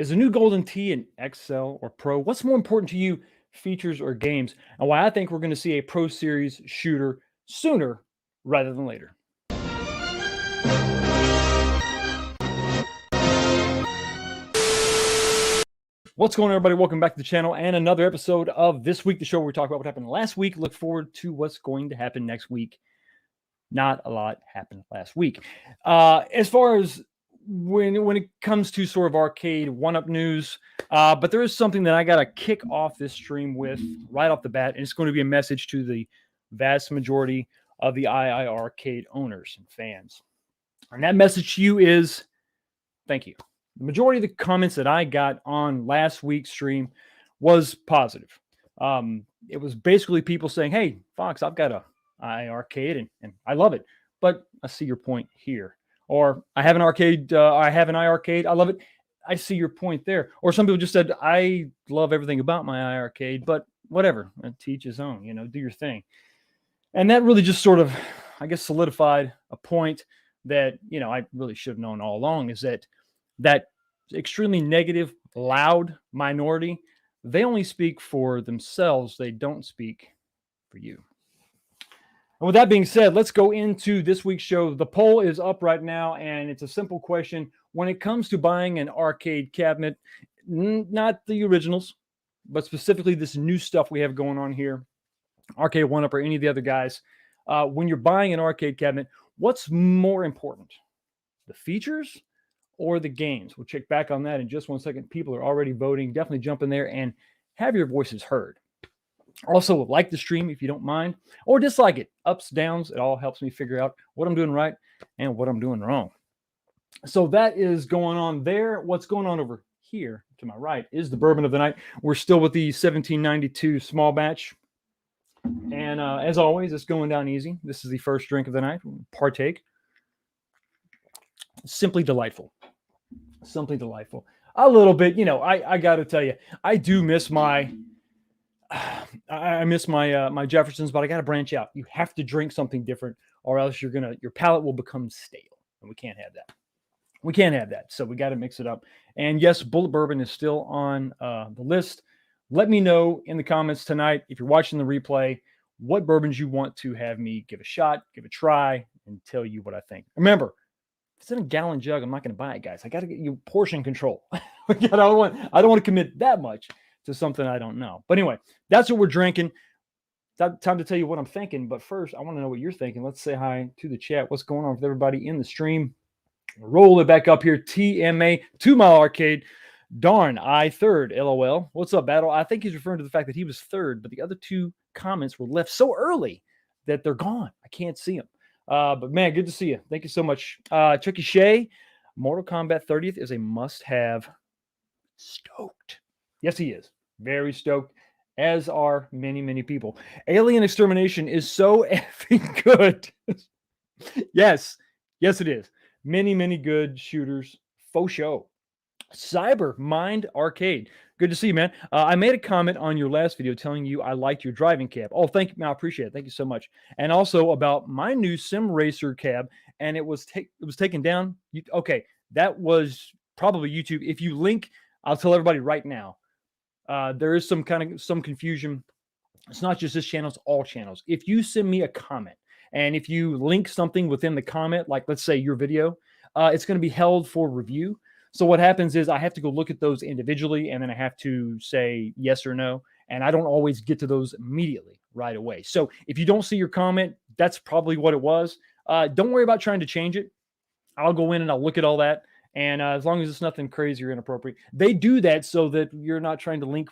Is the new Golden Tee an XL or Pro? What's more important to you, features or games? And why I think we're going to see a Pro Series shooter sooner rather than later. What's going on, everybody? Welcome back to the channel and another episode of This Week, the show where we talk about what happened last week. Look forward to what's going to happen next week. Not a lot happened last week. As far as when it comes to sort of arcade one-up news, but there is something that I got to kick off this stream with right off the bat, and it's going to be a message to the vast majority of the II arcade owners and fans. And that message to you is thank you. The majority of the comments that I got on last week's stream was positive. It was basically people saying, hey, Fox, I've got a II arcade and I love it, but I see your point here. Or I have an arcade, I have an II arcade, I love it. I see your point there. Or some people just said, I love everything about my II arcade, but whatever, to each his own, do your thing. And that really just sort of, I guess, solidified a point that, I really should have known all along, is that extremely negative, loud minority, they only speak for themselves. They don't speak for you. And with that being said, let's go into this week's show. The poll is up right now, and it's a simple question. When it comes to buying an arcade cabinet, not the originals, but specifically this new stuff we have going on here, Arcade 1-Up or any of the other guys, when you're buying an arcade cabinet, what's more important? The features or the games? We'll check back on that in just 1 second. People are already voting. Definitely jump in there and have your voices heard. Also, like the stream if you don't mind, or dislike it. Ups, downs, it all helps me figure out what I'm doing right and what I'm doing wrong. So that is going on there. What's going on over here to my right is the bourbon of the night. We're still with the 1792 small batch. And as always, it's going down easy. This is the first drink of the night. Partake. Simply delightful. Simply delightful. A little bit, I got to tell you, I do miss my my Jeffersons, but I got to branch out. You have to drink something different, or else your palate will become stale, and we can't have that. We can't have that. So we got to mix it up. And yes, Bullet Bourbon is still on the list. Let me know in the comments tonight, if you're watching the replay, what bourbons you want to have me give a shot, give a try, and tell you what I think. Remember, if it's in a gallon jug, I'm not going to buy it, guys. I got to get you portion control. I don't want to commit that much to something I don't know. But anyway, that's what we're drinking. Time to tell you what I'm thinking. But first, I want to know what you're thinking. Let's say hi to the chat. What's going on with everybody in the stream? Roll it back up here. TMA, 2 Mile Arcade. Darn, I third. LOL. What's up, Battle? I think he's referring to the fact that he was third, but the other two comments were left so early that they're gone. I can't see them. But man, good to see you. Thank you so much. Chucky Shea, Mortal Kombat 30th is a must-have. Stoked. Yes, he is. Very stoked, as are many, many people. Alien Extermination is so effing good. Yes, it is. Many, many good shooters. Faux show. Cyber Mind Arcade. Good to see you, man. I made a comment on your last video telling you I liked your driving cab. Oh, thank you. I appreciate it. Thank you so much. And also about my new Sim Racer cab, and it was taken down. Okay, that was probably YouTube. If you link, I'll tell everybody right now. There is some confusion. It's not just this channel, it's all channels. If you send me a comment and if you link something within the comment, like let's say your video, it's going to be held for review. So what happens is I have to go look at those individually, and then I have to say yes or no. And I don't always get to those immediately right away. So if you don't see your comment, that's probably what it was. Don't worry about trying to change it. I'll go in and I'll look at all that. And as long as it's nothing crazy or inappropriate, they do that so that you're not trying to link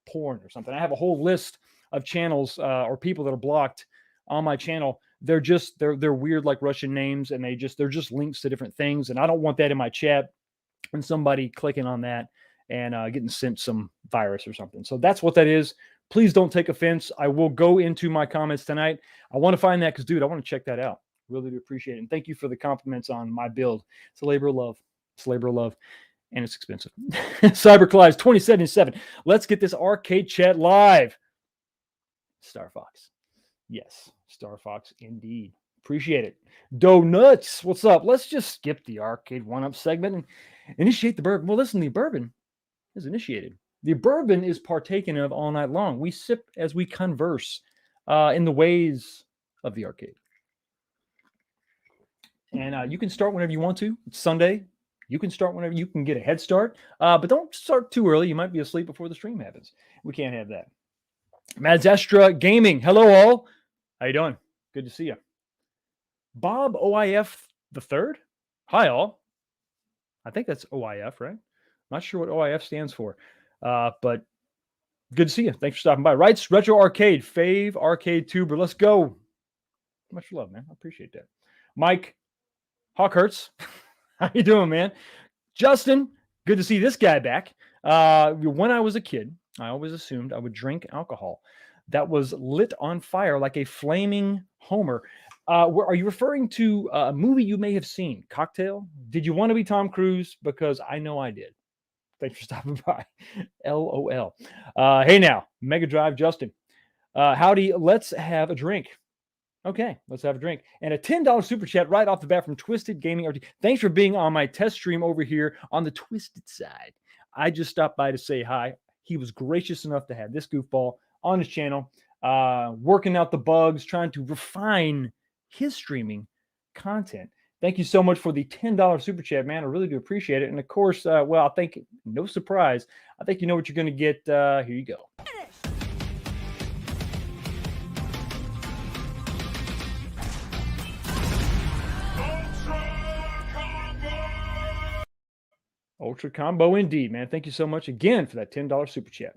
porn or something. I have a whole list of channels or people that are blocked on my channel. They're weird, like Russian names, and they're just links to different things. And I don't want that in my chat and somebody clicking on that and getting sent some virus or something. So that's what that is. Please don't take offense. I will go into my comments tonight. I want to find that because, dude, I want to check that out. Really do appreciate it. And thank you for the compliments on my build. It's a labor of love. It's a labor of love. And it's expensive. Cyber Clives 2077. Let's get this arcade chat live. Star Fox. Yes, Star Fox indeed. Appreciate it. Donuts, what's up? Let's just skip the arcade one-up segment Initiate the bourbon. Well, listen, the bourbon is initiated. The bourbon is partaken of all night long. We sip as we converse in the ways of the arcade. And you can start whenever you want to. It's Sunday. You can start whenever you can get a head start, but don't start too early. You might be asleep before the stream happens. We can't have that. Mazestra Gaming. Hello, all. How you doing? Good to see you. Bob OIF the third. Hi, all. I think that's OIF, right? Not sure what OIF stands for, but good to see you. Thanks for stopping by. Rights Retro Arcade, Fave Arcade Tuber. Let's go. Much love, man. I appreciate that. Mike Hawkhurts. How you doing, man? Justin, good to see this guy back. When I was a kid, I always assumed I would drink alcohol that was lit on fire like a flaming Homer. Are you referring to a movie you may have seen, Cocktail? Did you want to be Tom Cruise? Because I know I did. Thanks for stopping by. LOL. Hey now, Mega Drive Justin. Howdy, let's have a drink. Okay, let's have a drink. And a $10 super chat right off the bat from Twisted Gaming RT. Thanks for being on my test stream over here on the Twisted side. I just stopped by to say hi. He was gracious enough to have this goofball on his channel, working out the bugs, trying to refine his streaming content. Thank you so much for the $10 super chat, man. I really do appreciate it. And of course, well, I think, no surprise, I think you know what you're going to get. Here you go. Ultra combo indeed, man. Thank you so much again for that $10 super chat.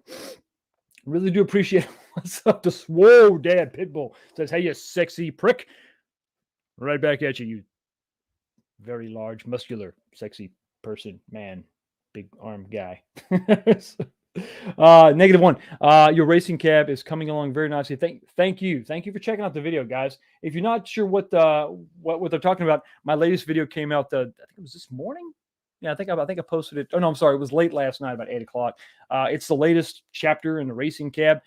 Really do appreciate it. What's up to Swole Dad Pitbull? Says, hey, you sexy prick. Right back at you, you very large, muscular, sexy person, man, big arm guy. -1. Your racing cab is coming along very nicely. Thank you for checking out the video, guys. If you're not sure what they're talking about, my latest video came out. I think it was this morning. Yeah, I think I posted it. Oh no, I'm sorry. It was late last night, about 8 o'clock. It's the latest chapter in the racing cab.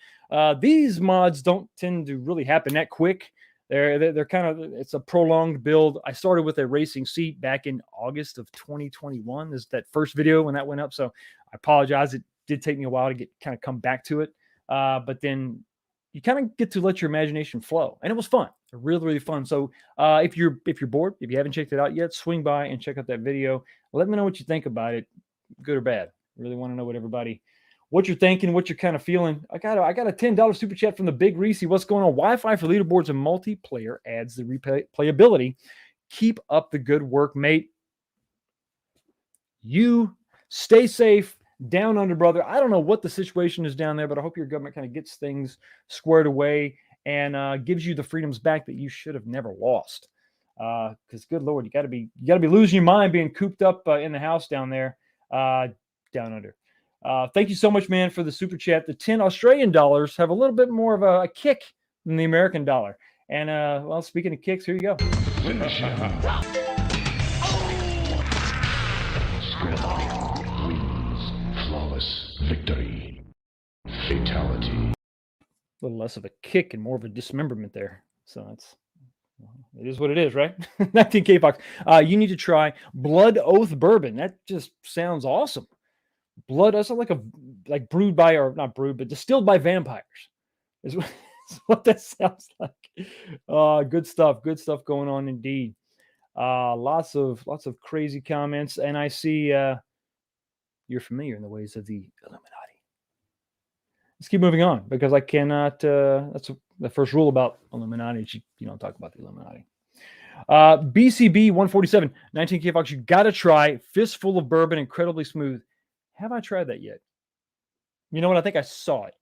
These mods don't tend to really happen that quick. They're kind of, it's a prolonged build. I started with a racing seat back in August of 2021. This is that first video when that went up. So I apologize. It did take me a while to come back to it. But then you kind of get to let your imagination flow, and it was fun. Really, really fun. So if you're bored, if you haven't checked it out yet, swing by and check out that video. Let me know what you think about it, good or bad. Really want to know what you're thinking, what you're kind of feeling. I got a $10 super chat from the Big Reese. What's going on? Wi-Fi for leaderboards and multiplayer adds the replayability. Keep up the good work, mate. You stay safe down under, brother. I don't know what the situation is down there, but I hope your government kind of gets things squared away and gives you the freedoms back that you should have never lost. Because good Lord, you gotta be losing your mind being cooped up in the house down there, down under. Thank you so much, man, for the super chat. The 10 Australian dollars have a little bit more of a kick than the American dollar. And well, speaking of kicks, here you go. Finish him. Wins. Flawless victory. Fatality. A little less of a kick and more of a dismemberment there. So it is what it is, right? 19K Fox. You need to try Blood Oath Bourbon. That just sounds awesome. Blood, that's like brewed by, or not brewed, but distilled by vampires. Is what that sounds like. Good stuff going on indeed. Lots of crazy comments, and I see you're familiar in the ways of the Illuminati. Let's keep moving on, because I cannot. That's the first rule about Illuminati. You don't talk about the Illuminati. BCB 147, 19K Fox. You got to try Fistful of Bourbon, incredibly smooth. Have I tried that yet? You know what? I think I saw it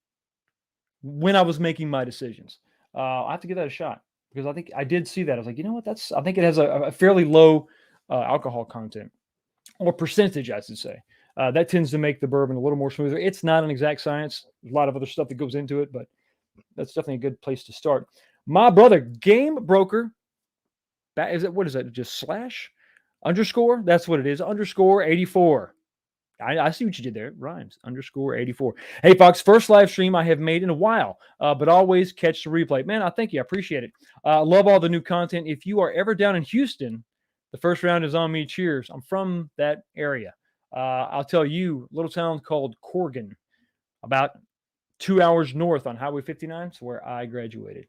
when I was making my decisions. I have to give that a shot, because I think I did see that. I was like, you know what? I think it has a fairly low alcohol content, or percentage, I should say. That tends to make the bourbon a little more smoother. It's not an exact science. There's a lot of other stuff that goes into it, but that's definitely a good place to start. My brother, Game Broker. What is that? Just /_? That's what it is. _84. I see what you did there. It rhymes. _84. Hey, Fox, first live stream I have made in a while, but always catch the replay. Man, I thank you. I appreciate it. Love all the new content. If you are ever down in Houston, the first round is on me. Cheers. I'm from that area. I'll tell you, a little town called Corgan, about 2 hours north on Highway 59. It's where I graduated.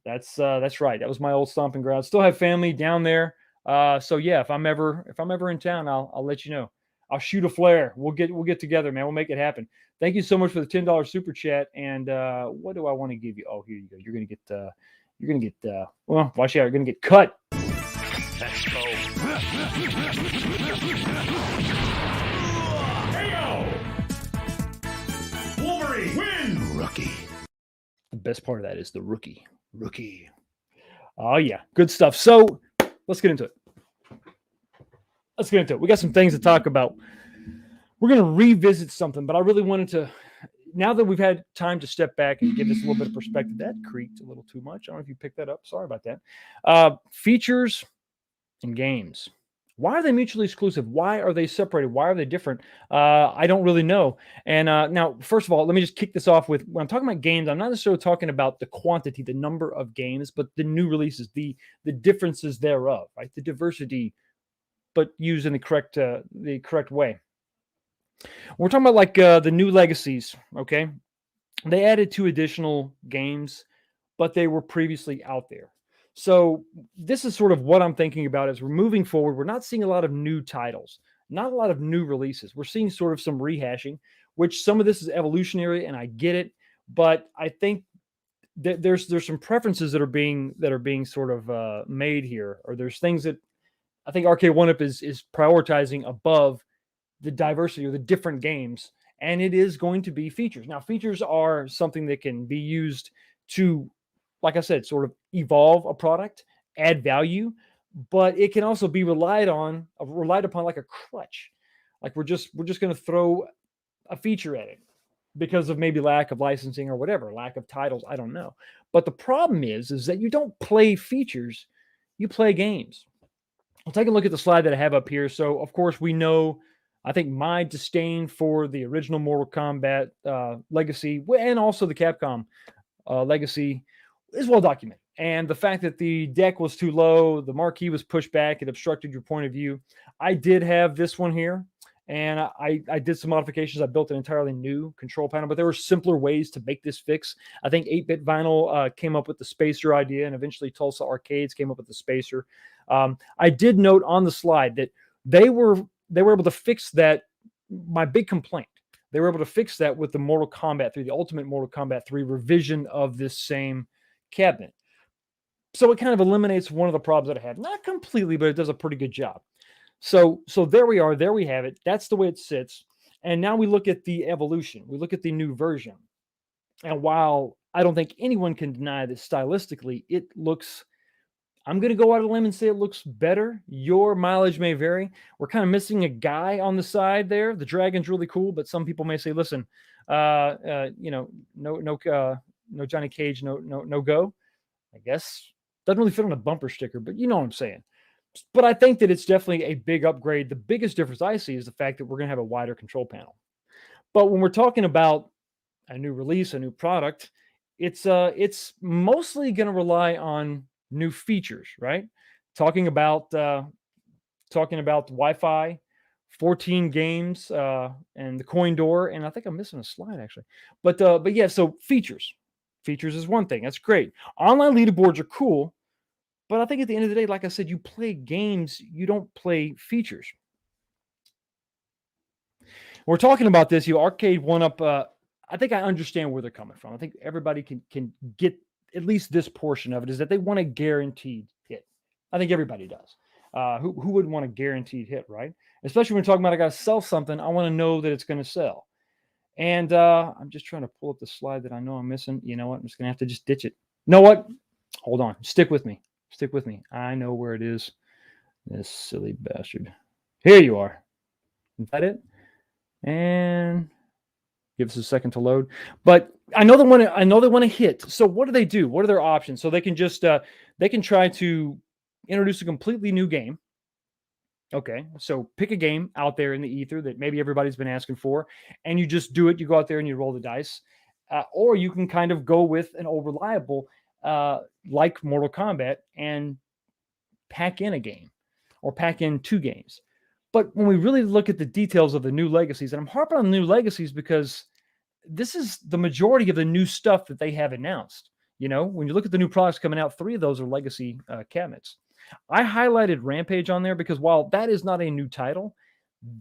That's right. That was my old stomping ground. Still have family down there. So yeah, if I'm ever in town, I'll let you know. I'll shoot a flare. We'll get together, man. We'll make it happen. Thank you so much for the $10 super chat. And what do I want to give you? Oh, here you go. You're gonna get well, watch out, you're gonna get cut. Let's go. Wolverine win. Rookie. The best part of that is the rookie. Oh yeah, good stuff. So let's get into it. We got some things to talk about. We're going to revisit something, but I really wanted to, now that we've had time to step back and give this a little bit of perspective. That creaked a little too much. I don't know if you picked that up. Sorry about that. Features and games. Why are they mutually exclusive? Why are they separated? Why are they different? I don't really know. And now, first of all, let me just kick this off with, when I'm talking about games, I'm not necessarily talking about the quantity, the number of games, but the new releases, the differences thereof, right? The diversity, but used in the correct way. We're talking about like the new legacies, okay? They added 2 additional games, but they were previously out there. So this is sort of what I'm thinking about as we're moving forward. We're not seeing a lot of new titles, not a lot of new releases. We're seeing sort of some rehashing, which some of this is evolutionary, and I get it. But I think that there's some preferences that are being sort of made here, or there's things that I think Arcade One Up is prioritizing above the diversity or the different games, and it is going to be features. Now, features are something that can be used to, like I said, sort of evolve a product, add value, but it can also be relied upon like a crutch. Like we're just going to throw a feature at it because of maybe lack of licensing or whatever, lack of titles, I don't know. But the problem is that you don't play features, you play games. I'll take a look at the slide that I have up here. So, of course, we know, I think my disdain for the original Mortal Kombat legacy and also the Capcom legacy is well documented. And the fact that the deck was too low, the marquee was pushed back, it obstructed your point of view. I did have this one here, and I did some modifications. I built an entirely new control panel, but there were simpler ways to make this fix. I think 8-Bit Vinyl came up with the spacer idea, and eventually Tulsa Arcades came up with the spacer. I did note on the slide that they were able to fix that. My big complaint, they were able to fix that with the Mortal Kombat 3, the Ultimate Mortal Kombat 3 revision of this same cabinet. So it kind of eliminates one of the problems that I had. Not completely, but it does a pretty good job. So there we are. There we have it. That's the way it sits. And now we look at the evolution. We look at the new version. And while I don't think anyone can deny that stylistically it looks, I'm going to go out on a limb and say it looks better. Your mileage may vary. We're kind of missing a guy on the side there. The dragon's really cool, but some people may say, listen, no Johnny Cage, no go. I guess doesn't really fit on a bumper sticker, but you know what I'm saying. But I think that it's definitely a big upgrade. The biggest difference I see is the fact that we're going to have a wider control panel. But when we're talking about a new release, a new product, it's mostly going to rely on new features, right? Talking about Wi-Fi, 14 games, and the coin door, and I think I'm missing a slide actually. But yeah, so features is one thing. That's great. Online leaderboards are cool, but I think at the end of the day, like I said, you play games, you don't play features. We're talking about this, Arcade One Up. I think I understand where they're coming from. I think everybody can get at least this portion of it, is that they want a guaranteed hit. I think everybody does. Who wouldn't want a guaranteed hit, right? Especially when we're talking about I got to sell something, I want to know that it's going to sell. And I'm just trying to pull up the slide that I know I'm missing. You know what? I'm just going to have to just ditch it. You know what? Hold on. Stick with me. I know where it is. This silly bastard. Here you are. Is that it? And give us a second to load. But I know they want to hit. So what do? What are their options? So they can just they can try to introduce a completely new game. Okay, so pick a game out there in the ether that maybe everybody's been asking for, and you just do it. You go out there and you roll the dice, or you can kind of go with an old reliable, like Mortal Kombat, and pack in a game, or pack in 2 games. But when we really look at the details of the new legacies, and I'm harping on the new legacies because this is the majority of the new stuff that they have announced. When you look at the new products coming out, 3 of those are legacy cabinets. I highlighted Rampage on there because while that is not a new title,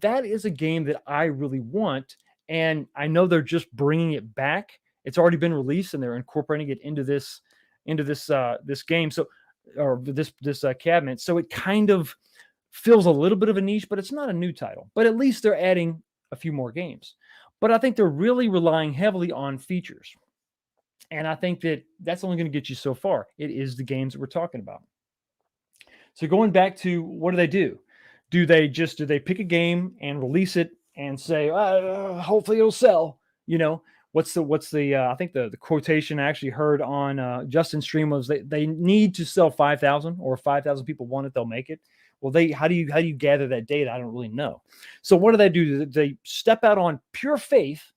that is a game that I really want. And I know they're just bringing it back. It's already been released and they're incorporating it into this game. So, or this cabinet. So it kind of fills a little bit of a niche, but it's not a new title. But at least they're adding a few more games. But I think they're really relying heavily on features. And I think that that's only going to get you so far. It is the games that we're talking about. So going back to what do? Do they pick a game and release it and say, hopefully it'll sell? What's the I think the quotation I actually heard on Justin's stream was they need to sell 5,000, or 5,000 people want it, they'll make it. Well, how do you gather that data? I don't really know. So what do? They step out on pure faith,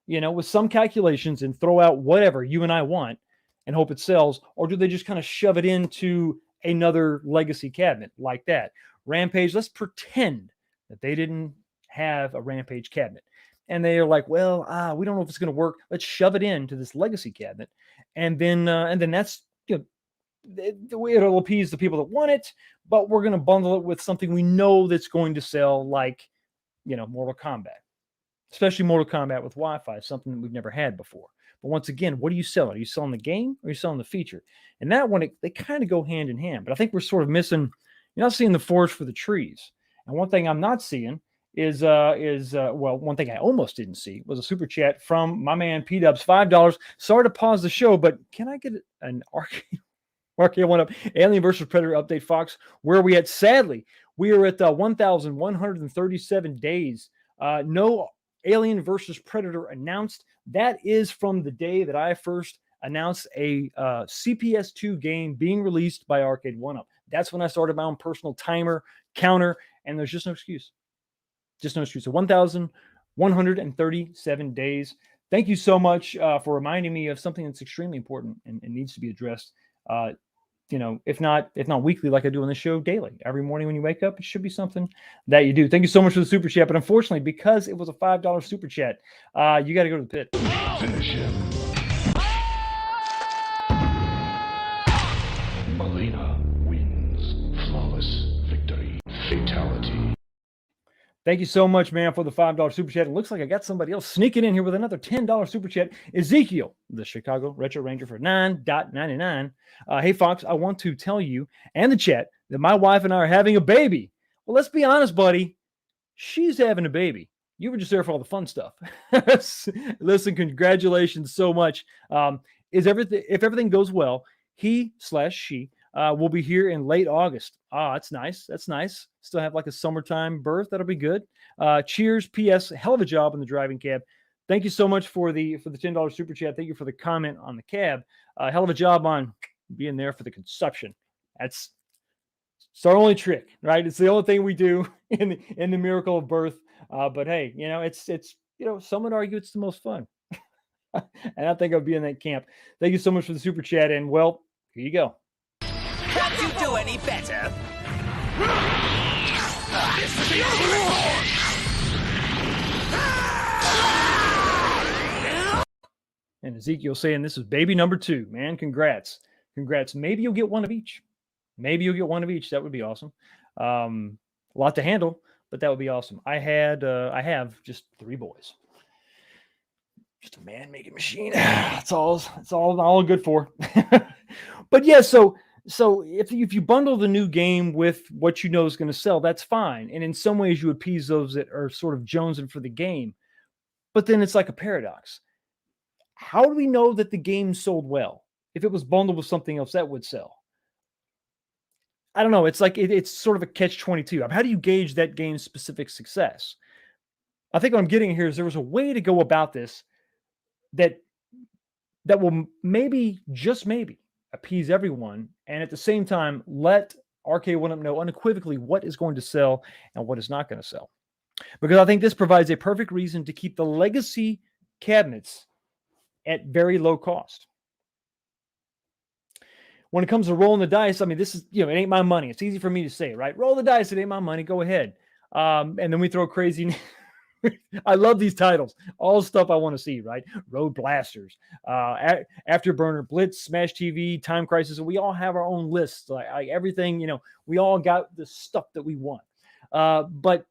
with some calculations and throw out whatever you and I want and hope it sells? Or do they just kind of shove it into another legacy cabinet like that? Rampage, let's pretend that they didn't have a Rampage cabinet. And they are like, well, we don't know if it's going to work. Let's shove it into this legacy cabinet. And then that's, it'll appease the people that want it, but we're going to bundle it with something we know that's going to sell, like, Mortal Kombat, especially Mortal Kombat with Wi-Fi, something that we've never had before. But once again, what are you selling? Are you selling the game or are you selling the feature? And that one, they kind of go hand in hand. But I think we're sort of missing, you're not seeing the forest for the trees. And one thing I'm not seeing is one thing I almost didn't see was a super chat from my man P-Dubs, $5. Sorry to pause the show, but can I get an Arcade One Up Alien versus Predator update, Fox? Where are we at? Sadly, we are at 1,137 days. No Alien versus Predator announced. That is from the day that I first announced a CPS2 game being released by Arcade One Up. That's when I started my own personal timer counter, and there's just no excuse. Just no excuse. So 1,137 days. Thank you so much for reminding me of something that's extremely important and needs to be addressed. If not weekly, like I do on the show, daily. Every morning when you wake up, it should be something that you do. Thank you so much for the super chat. But unfortunately, because it was a $5 super chat, you got to go to the pit. Finish him. Melina wins. Flawless victory. Fatality. Thank you so much, man, for the $5 super chat. It looks like I got somebody else sneaking in here with another $10 super chat. Ezekiel, the Chicago Retro Ranger, for $9.99. Hey, Fox, I want to tell you and the chat that my wife and I are having a baby. Well, let's be honest, buddy. She's having a baby. You were just there for all the fun stuff. Listen, congratulations so much. If everything goes well, he/she will be here in late August. That's nice. That's nice. Still have like a summertime birth. That'll be good. Cheers. P.S. Hell of a job in the driving cab. Thank you so much for the $10 super chat. Thank you for the comment on the cab. Hell of a job on being there for the conception. It's our only trick, right? It's the only thing we do in the miracle of birth. But hey, it's some would argue it's the most fun. And I think I'll be in that camp. Thank you so much for the super chat. And well, here you go. Can't you do any better? And Ezekiel saying this is baby number 2, man. Congrats. Maybe you'll get one of each. That would be awesome. A lot to handle, but that would be awesome. I have just 3 boys. Just a man-making machine. That's all I'm good for. But yeah, so if you bundle the new game with what you know is going to sell, that's fine. And in some ways you appease those that are sort of jonesing for the game. But then it's like a paradox. How do we know that the game sold well? If it was bundled with something else, that would sell. I don't know. It's like it's sort of a catch-22. How do you gauge that game's specific success? I think what I'm getting here is there was a way to go about this that will maybe, just maybe, appease everyone, and at the same time let Arcade One Up know unequivocally what is going to sell and what is not going to sell. Because I think this provides a perfect reason to keep the legacy cabinets at very low cost. When it comes to rolling the dice, I mean, this is, it ain't my money. It's easy for me to say, right? Roll the dice, it ain't my money. Go ahead. And then we throw crazy. I love these titles. All stuff I want to see, right? Road Blasters, Afterburner, Blitz, Smash TV, Time Crisis. And we all have our own lists. Like everything, we all got the stuff that we want. But,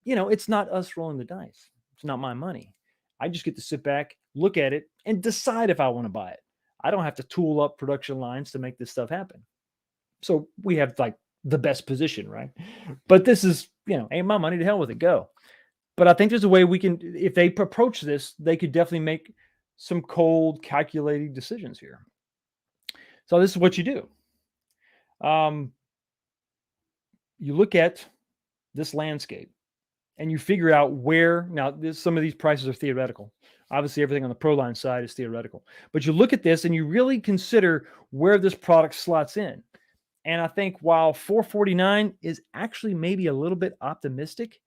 it's not us rolling the dice. It's not my money. I just get to sit back, look at it, and decide if I want to buy it. I don't have to tool up production lines to make this stuff happen. So we have like the best position, right? But this is, ain't my money, to hell with it, go. But I think there's a way we can, if they approach this, they could definitely make some cold, calculating decisions here. So this is what you do. You look at this landscape and you figure out where, now some of these prices are theoretical. Obviously, everything on the Pro line side is theoretical. But you look at this and you really consider where this product slots in. And I think while $449 is actually maybe a little bit optimistic,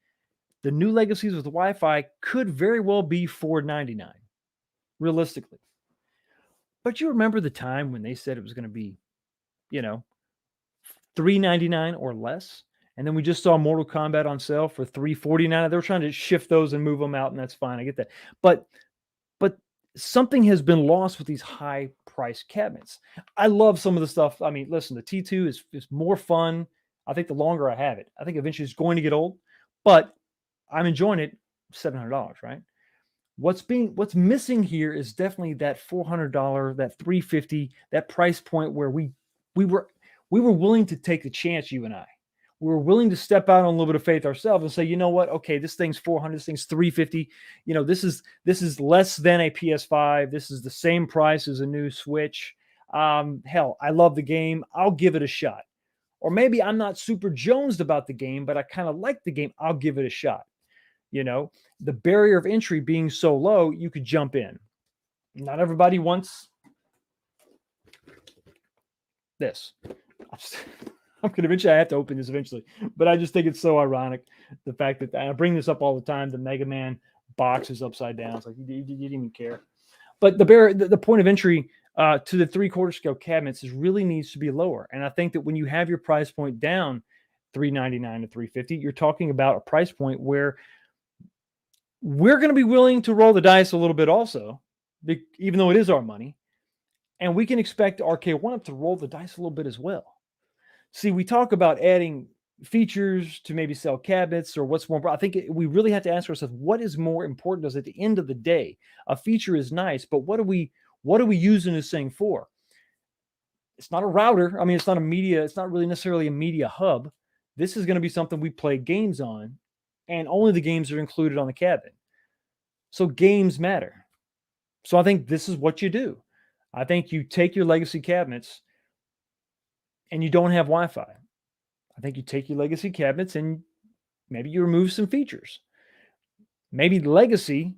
the new legacies with Wi-Fi could very well be $499, realistically. But you remember the time when they said it was going to be, $399 or less? And then we just saw Mortal Kombat on sale for $349. They were trying to shift those and move them out, and that's fine. I get that. But something has been lost with these high-priced cabinets. I love some of the stuff. I mean, listen, the T2 is more fun. I think the longer I have it, I think eventually it's going to get old. But I'm enjoying it, $700, right? What's missing here is definitely that $400, that $350, that price point where we were willing to take the chance, you and I. We were willing to step out on a little bit of faith ourselves and say, you know what? Okay, this thing's $400, this thing's $350. This is less than a PS5. This is the same price as a new Switch. Hell, I love the game. I'll give it a shot. Or maybe I'm not super jonesed about the game, but I kind of like the game. I'll give it a shot. The barrier of entry being so low, you could jump in. Not everybody wants this. I'm going to eventually, I have to open this eventually, but I just think it's so ironic. The fact that I bring this up all the time, the Mega Man box is upside down. It's like, you didn't even care. But the point of entry to the 3/4 scale cabinets really needs to be lower. And I think that when you have your price point down $399 to $350, you're talking about a price point where we're going to be willing to roll the dice a little bit also, even though it is our money. And we can expect RK1 to roll the dice a little bit as well. See, we talk about adding features to maybe sell cabinets or what's more. I think we really have to ask ourselves, what is more important? Because at the end of the day, a feature is nice, but what are we using this thing for? It's not a router. I mean, it's not really necessarily a media hub. This is going to be something we play games on, and only the games are included on the cabinet. So games matter. So I think this is what you do. I think you take your legacy cabinets and you don't have Wi-Fi. I think you take your legacy cabinets and maybe you remove some features. Maybe legacy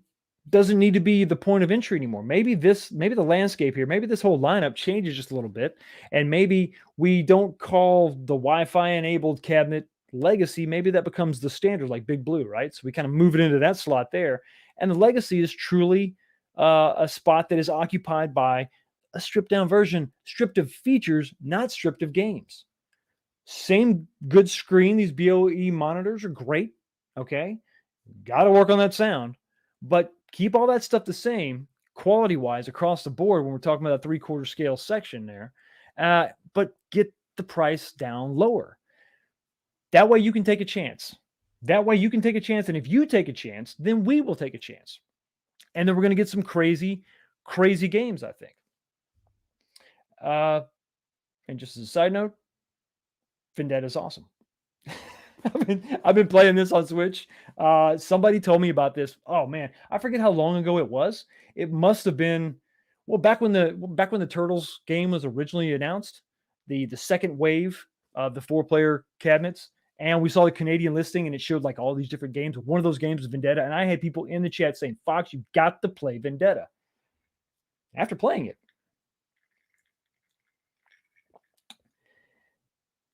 doesn't need to be the point of entry anymore. Maybe the landscape here, maybe this whole lineup changes just a little bit. And maybe we don't call the Wi-Fi enabled cabinet legacy. Maybe that becomes the standard, like Big Blue, right? So we kind of move it into that slot there. And the legacy is truly a spot that is occupied by a stripped down version, stripped of features, not stripped of games. Same good screen. These BOE monitors are great. Okay. Got to work on that sound, but keep all that stuff the same quality wise across the board when we're talking about that 3/4 scale section there. But get the price down lower. That way you can take a chance. And if you take a chance, then we will take a chance. And then we're going to get some crazy, crazy games, I think. And just as a side note, Vendetta is awesome. I've been playing this on Switch. Somebody told me about this. Oh man, I forget how long ago it was. It must have been back when the Turtles game was originally announced, the second wave of the 4-player cabinets, and we saw the Canadian listing, and it showed like all these different games. One of those games was Vendetta, and I had people in the chat saying, "Fox, you've got to play Vendetta." After playing it,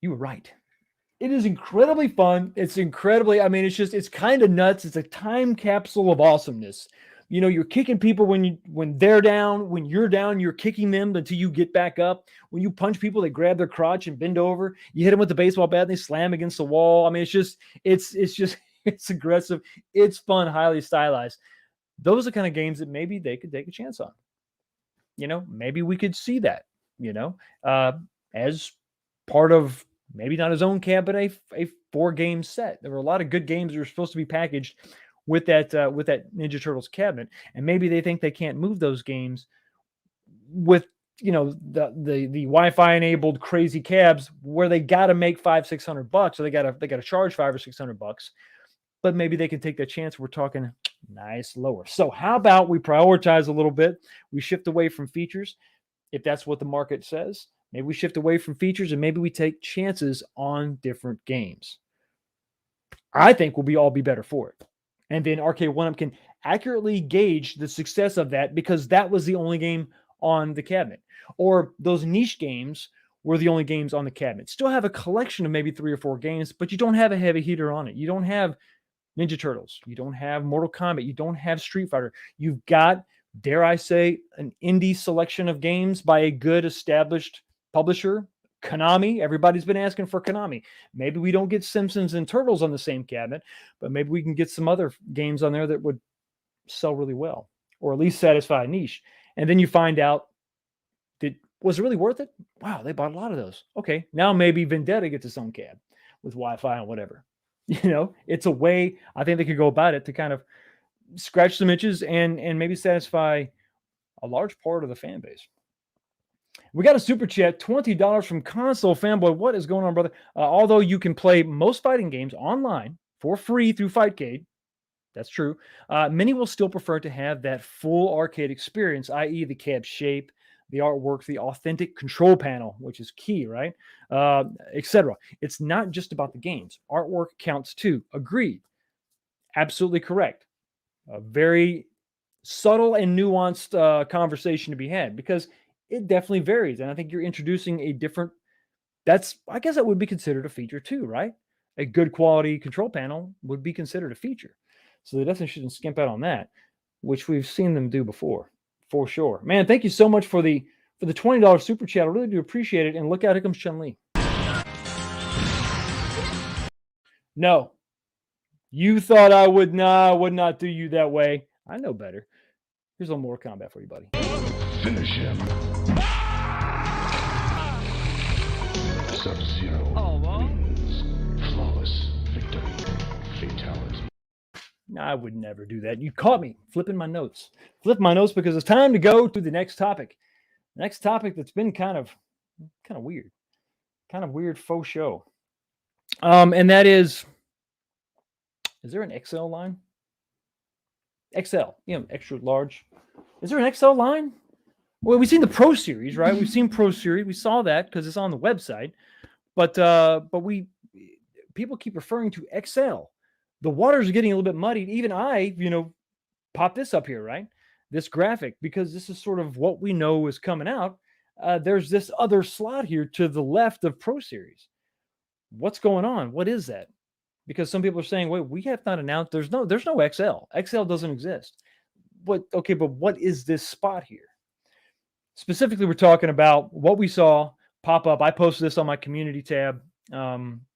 you were right. It is incredibly fun. It's kind of nuts. It's a time capsule of awesomeness. You're kicking people when they're down. When you're down, you're kicking them until you get back up. When you punch people, they grab their crotch and bend over. You hit them with the baseball bat and they slam against the wall. I mean, it's just It's aggressive. It's fun, highly stylized. Those are the kind of games that maybe they could take a chance on. Maybe we could see that, uh, as part of maybe not his own cab, but a 4-game set. There were a lot of good games that were supposed to be packaged with that Ninja Turtles cabinet, and maybe they think they can't move those games with the Wi-Fi enabled crazy cabs where they got to make $500-600, or they got to charge $500 or $600. But maybe they can take that chance. We're talking nice lower. So how about we prioritize a little bit? We shift away from features, if that's what the market says. Maybe we shift away from features and maybe we take chances on different games. I think we'll all be better for it. And then RK1UP can accurately gauge the success of that because that was the only game on the cabinet. Or those niche games were the only games on the cabinet. Still have a collection of maybe 3 or 4 games, but you don't have a heavy hitter on it. You don't have Ninja Turtles. You don't have Mortal Kombat. You don't have Street Fighter. You've got, dare I say, an indie selection of games by a good established publisher. Konami. Everybody's been asking for Konami. Maybe we don't get Simpsons and Turtles on the same cabinet, but maybe we can get some other games on there that would sell really well, or at least satisfy a niche. And then you find out, was it really worth it? Wow, they bought a lot of those. Okay, now maybe Vendetta gets its own cab with Wi-Fi and whatever. It's a way I think they could go about it to kind of scratch some itches and maybe satisfy a large part of the fan base. We got a super chat, $20 from Console Fanboy. What is going on, brother? Although you can play most fighting games online for free through Fightcade, that's true, many will still prefer to have that full arcade experience, i.e. the cab shape, the artwork, the authentic control panel, which is key, right? Etc. It's not just about the games. Artwork counts too. Agreed. Absolutely correct. A very subtle and nuanced conversation to be had because it definitely varies. And I think you're introducing a different, I guess that would be considered a feature too, right? A good quality control panel would be considered a feature. So they definitely shouldn't skimp out on that, which we've seen them do before. For sure. Man, thank you so much for the $20 super chat. I really do appreciate it. And look out, here comes Chun-Li. No. You thought I would not do you that way. I know better. Here's a little more combat for you, buddy. Finish him. Sub-Zero wins. Flawless victory. Fatality. I would never do that. You caught me flipping my notes. Flip my notes because it's time to go to the next topic. Next topic that's been kind of weird. Kind of weird faux show. And that is there an XL line? XL, extra large. Is there an XL line? Well, we've seen the Pro Series, right? We've seen Pro Series. We saw that because it's on the website. But people keep referring to XL. The waters are getting a little bit muddied. Even I, pop this up here, right? This graphic, because this is sort of what we know is coming out. There's this other slot here to the left of Pro Series. What's going on? What is that? Because some people are saying, wait, we have not announced. There's no XL. XL doesn't exist. But what is this spot here? Specifically, we're talking about what we saw pop up. I posted this on my community tab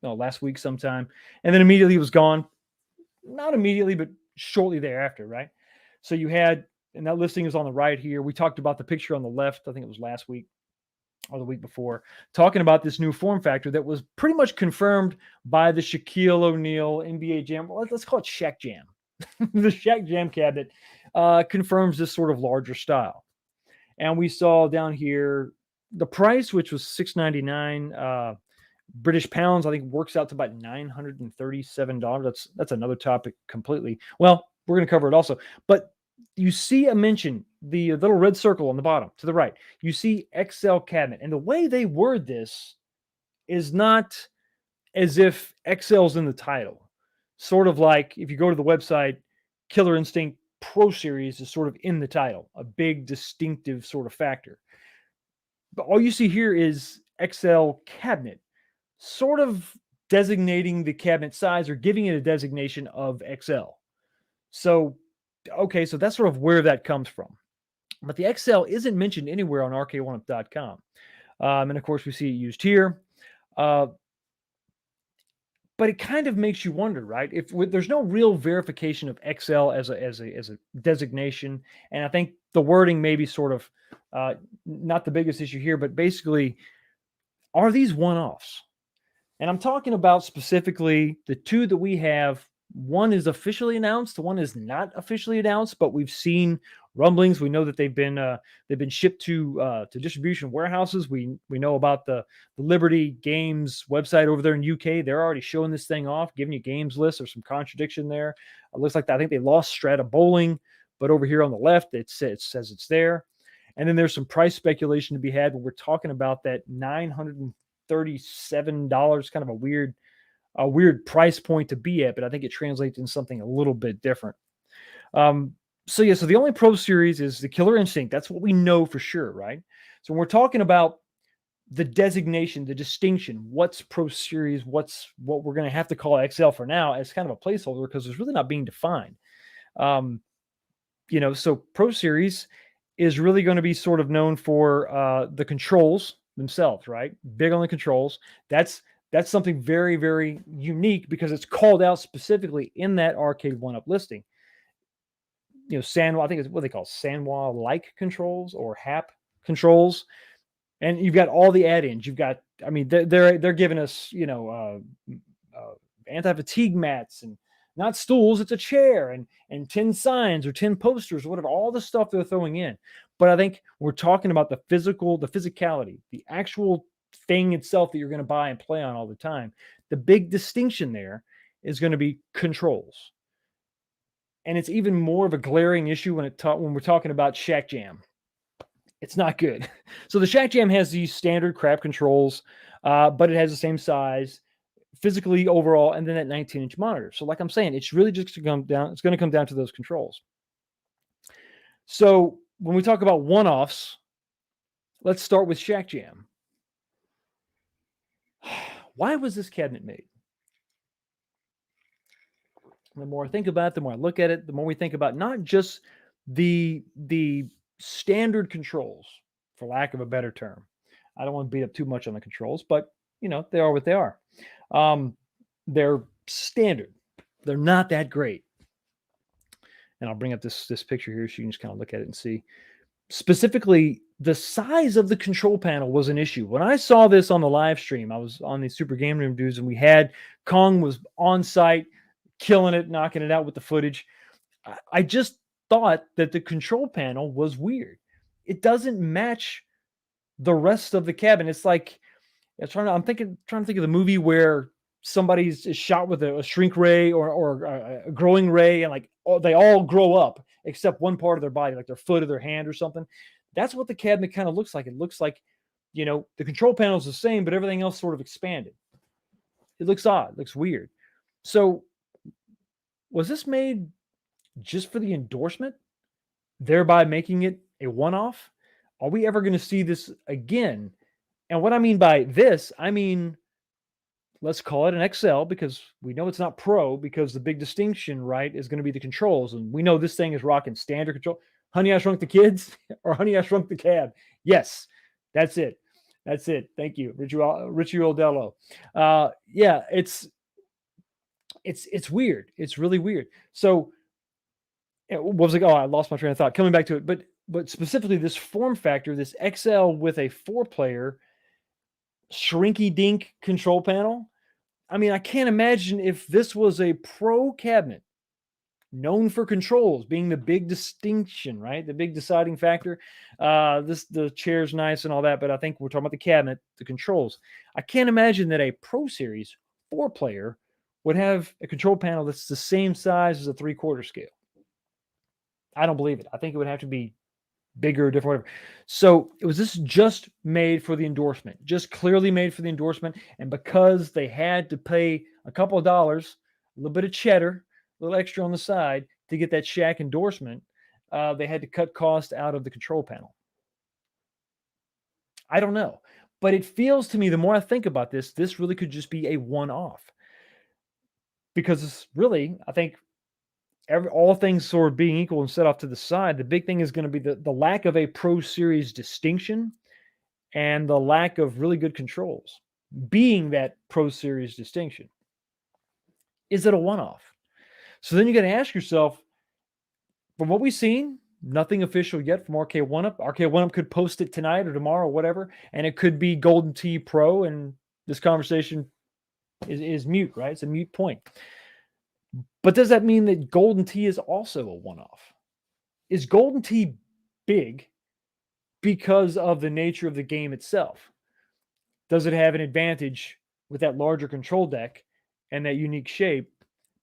last week sometime, and then immediately it was gone. Not immediately, but shortly thereafter, right? So you had, and that listing is on the right here. We talked about the picture on the left. I think it was last week or the week before, talking about this new form factor that was pretty much confirmed by the Shaquille O'Neal NBA Jam. Well, let's call it Shaq Jam. The Shaq Jam cabinet confirms this sort of larger style. And we saw down here the price, which was $699 British pounds. I think works out to about $937. That's another topic completely. Well, we're going to cover it also. But you see a mention, the little red circle on the bottom to the right. You see XL cabinet. And the way they word this is not as if XL's in the title. Sort of like if you go to the website, Killer Instinct Pro Series is sort of in the title, a big distinctive sort of factor. But all you see here is XL cabinet, sort of designating the cabinet size or giving it a designation of XL. So, okay, so that's sort of where that comes from. But the XL isn't mentioned anywhere on rk1up.com. And of course, we see it used here. But but it kind of makes you wonder, right? There's no real verification of XL as a designation, and I think the wording may be sort of not the biggest issue here, but basically, are these one-offs? And I'm talking about specifically the two that we have. One is officially announced, the one is not officially announced, but we've seen rumblings. We know that they've been shipped to distribution warehouses. We know about the Liberty Games website over there in UK. They're already showing this thing off, giving you games lists. There's some contradiction there. It looks like I think they lost Strata Bowling, but over here on the left it says it's there. And then there's some price speculation to be had when we're talking about that $937, kind of a weird price point to be at, but I think it translates in something a little bit different. So the only Pro Series is the Killer Instinct. That's what we know for sure, right? So when we're talking about the designation, the distinction, what's Pro Series, what we're going to have to call XL for now as kind of a placeholder because it's really not being defined. So Pro Series is really going to be sort of known for the controls themselves, right? Big on the controls. That's something very, very unique because it's called out specifically in that Arcade 1-Up listing. Sanwa, I think it's what they call Sanwa-like controls or HAP controls. And you've got all the add-ins. You've got, I mean, they're giving us, anti-fatigue mats and not stools, it's a chair and 10 signs or 10 posters or whatever, all the stuff they're throwing in. But I think we're talking about the physicality, the actual thing itself that you're going to buy and play on all the time. The big distinction there is going to be controls. And it's even more of a glaring issue when we're talking about Shaq Jam. It's not good. So the Shaq Jam has these standard crap controls, but it has the same size physically overall, and then that 19-inch monitor. So like I'm saying, it's really just going to come down to those controls. So when we talk about one-offs, let's start with Shaq Jam. Why was this cabinet made? The more I think about it, the more I look at it, the more we think about not just the standard controls, for lack of a better term. I don't want to beat up too much on the controls, but they are what they are. They're standard. They're not that great. And I'll bring up this picture here so you can just kind of look at it and see. Specifically, the size of the control panel was an issue. When I saw this on the live stream, I was on the Super Game Room dudes, and we had Kong was on site, killing it, knocking it out with the footage. I just thought that the control panel was weird. It doesn't match the rest of the cabin. It's like trying to think of the movie where somebody's shot with a shrink ray or a growing ray, and like they all grow up except one part of their body, like their foot or their hand or something. That's what the cabinet kind of looks like. It looks like, the control panel is the same, but everything else sort of expanded. It looks odd. It looks weird. So was this made just for the endorsement, thereby making it a one-off? Are we ever going to see this again? And what I mean by this, I mean, let's call it an XL because we know it's not Pro because the big distinction, right, is going to be the controls. And we know this thing is rocking standard control. Honey, I Shrunk the Kids or Honey, I Shrunk the Cab. Yes, that's it. That's it. Thank you, Richie Oldello. Yeah, it's weird. It's really weird. So what was like? Oh, I lost my train of thought. Coming back to it, but specifically this form factor, this XL with a 4-player shrinky dink control panel. I mean, I can't imagine if this was a Pro cabinet known for controls being the big distinction, right? The big deciding factor. The chair's nice and all that, but I think we're talking about the cabinet, the controls. I can't imagine that a Pro Series 4-player would have a control panel that's the same size as a 3/4 scale. I don't believe it. I think it would have to be bigger, different, whatever. So was this just made for the endorsement? Just clearly made for the endorsement, and because they had to pay a couple of dollars, a little bit of cheddar, a little extra on the side to get that Shaq endorsement, they had to cut cost out of the control panel. I don't know, but it feels to me, the more I think about this really could just be a one-off, because it's really, I think, all things sort of being equal and set off to the side, the big thing is going to be the lack of a Pro Series distinction and the lack of really good controls being that Pro Series distinction. Is it a one-off? So then you got to ask yourself, from what we've seen, nothing official yet from RK1UP. RK1UP could post it tonight or tomorrow, or whatever, and it could be Golden Tee Pro, and this conversation is mute, right? It's a mute point. But does that mean that Golden Tee is also a one-off? Is Golden Tee big because of the nature of the game itself? Does it have an advantage with that larger control deck and that unique shape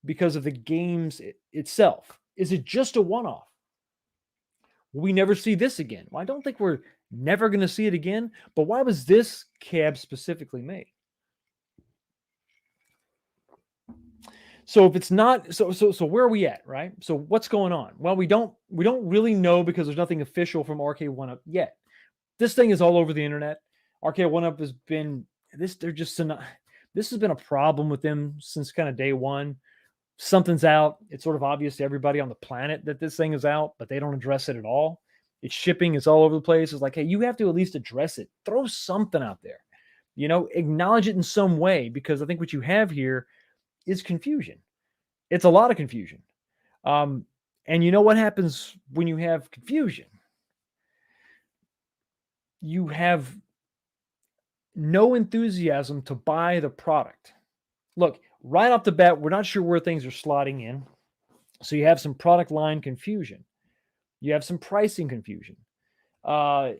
because of the games itself? Is it just a one-off? Will we never see this again? Well, I don't think we're never going to see it again, but why was this cab specifically made? So if it's not, so where are we at, right? So what's going on? Well, we don't really know because there's nothing official from RK1UP yet. This thing is all over the internet. RK1UP has been this. They're just this has been a problem with them since kind of day one. Something's out. It's sort of obvious to everybody on the planet that this thing is out, but they don't address it at all. It's shipping. It's all over the place. It's like, hey, you have to at least address it. Throw something out there. Acknowledge it in some way, because I think what you have here is confusion. It's a lot of confusion. And you know what happens when you have confusion? You have no enthusiasm to buy the product. Look, right off the bat, we're not sure where things are slotting in. So you have some product line confusion. You have some pricing confusion. Is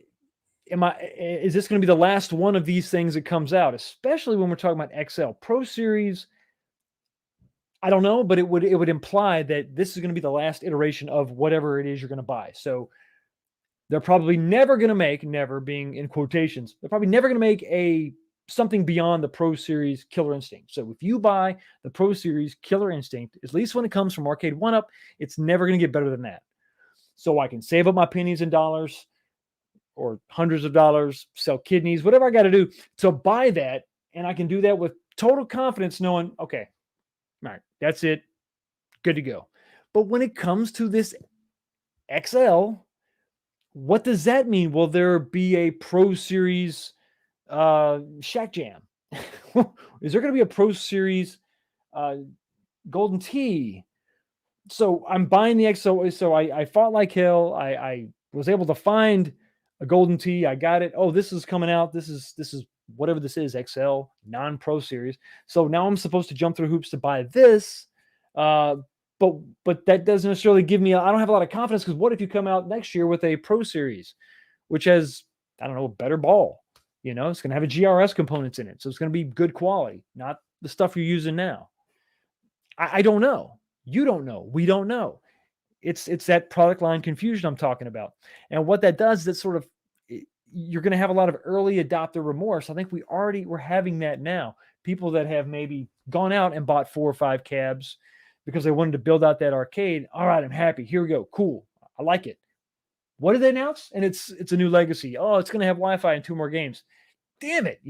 this going to be the last one of these things that comes out, especially when we're talking about XL Pro Series? I don't know, but it would imply that this is going to be the last iteration of whatever it is you're going to buy. So they're probably never going to make, never being in quotations, they're probably never going to make something beyond the Pro Series Killer Instinct. So if you buy the Pro Series Killer Instinct, at least when it comes from RK1UP, it's never going to get better than that. So I can save up my pennies and dollars or hundreds of dollars, sell kidneys, whatever I got to do to buy that. And I can do that with total confidence, knowing, okay, all right, that's it. Good to go. But when it comes to this XL, what does that mean? Will there be a Pro Series Shaq Jam? Is there going to be a Pro Series Golden Tee? So I'm buying the XL. So I fought like hell. I was able to find a Golden Tee. I got it. Oh, this is coming out. This is whatever this is, XL, non-Pro Series. So now I'm supposed to jump through hoops to buy this. But that doesn't necessarily give me, I don't have a lot of confidence, because what if you come out next year with a Pro Series, which has, I don't know, a better ball? It's going to have a GRS components in it. So it's going to be good quality, not the stuff you're using now. I don't know. You don't know. We don't know. It's that product line confusion I'm talking about. And what that does is that sort of, you're going to have a lot of early adopter remorse. I think we're having that now. People that have maybe gone out and bought 4 or 5 cabs because they wanted to build out that arcade. All right, I'm happy. Here we go. Cool. I like it. What did they announce? And it's a new legacy. Oh, it's going to have Wi-Fi and 2 more games. Damn it,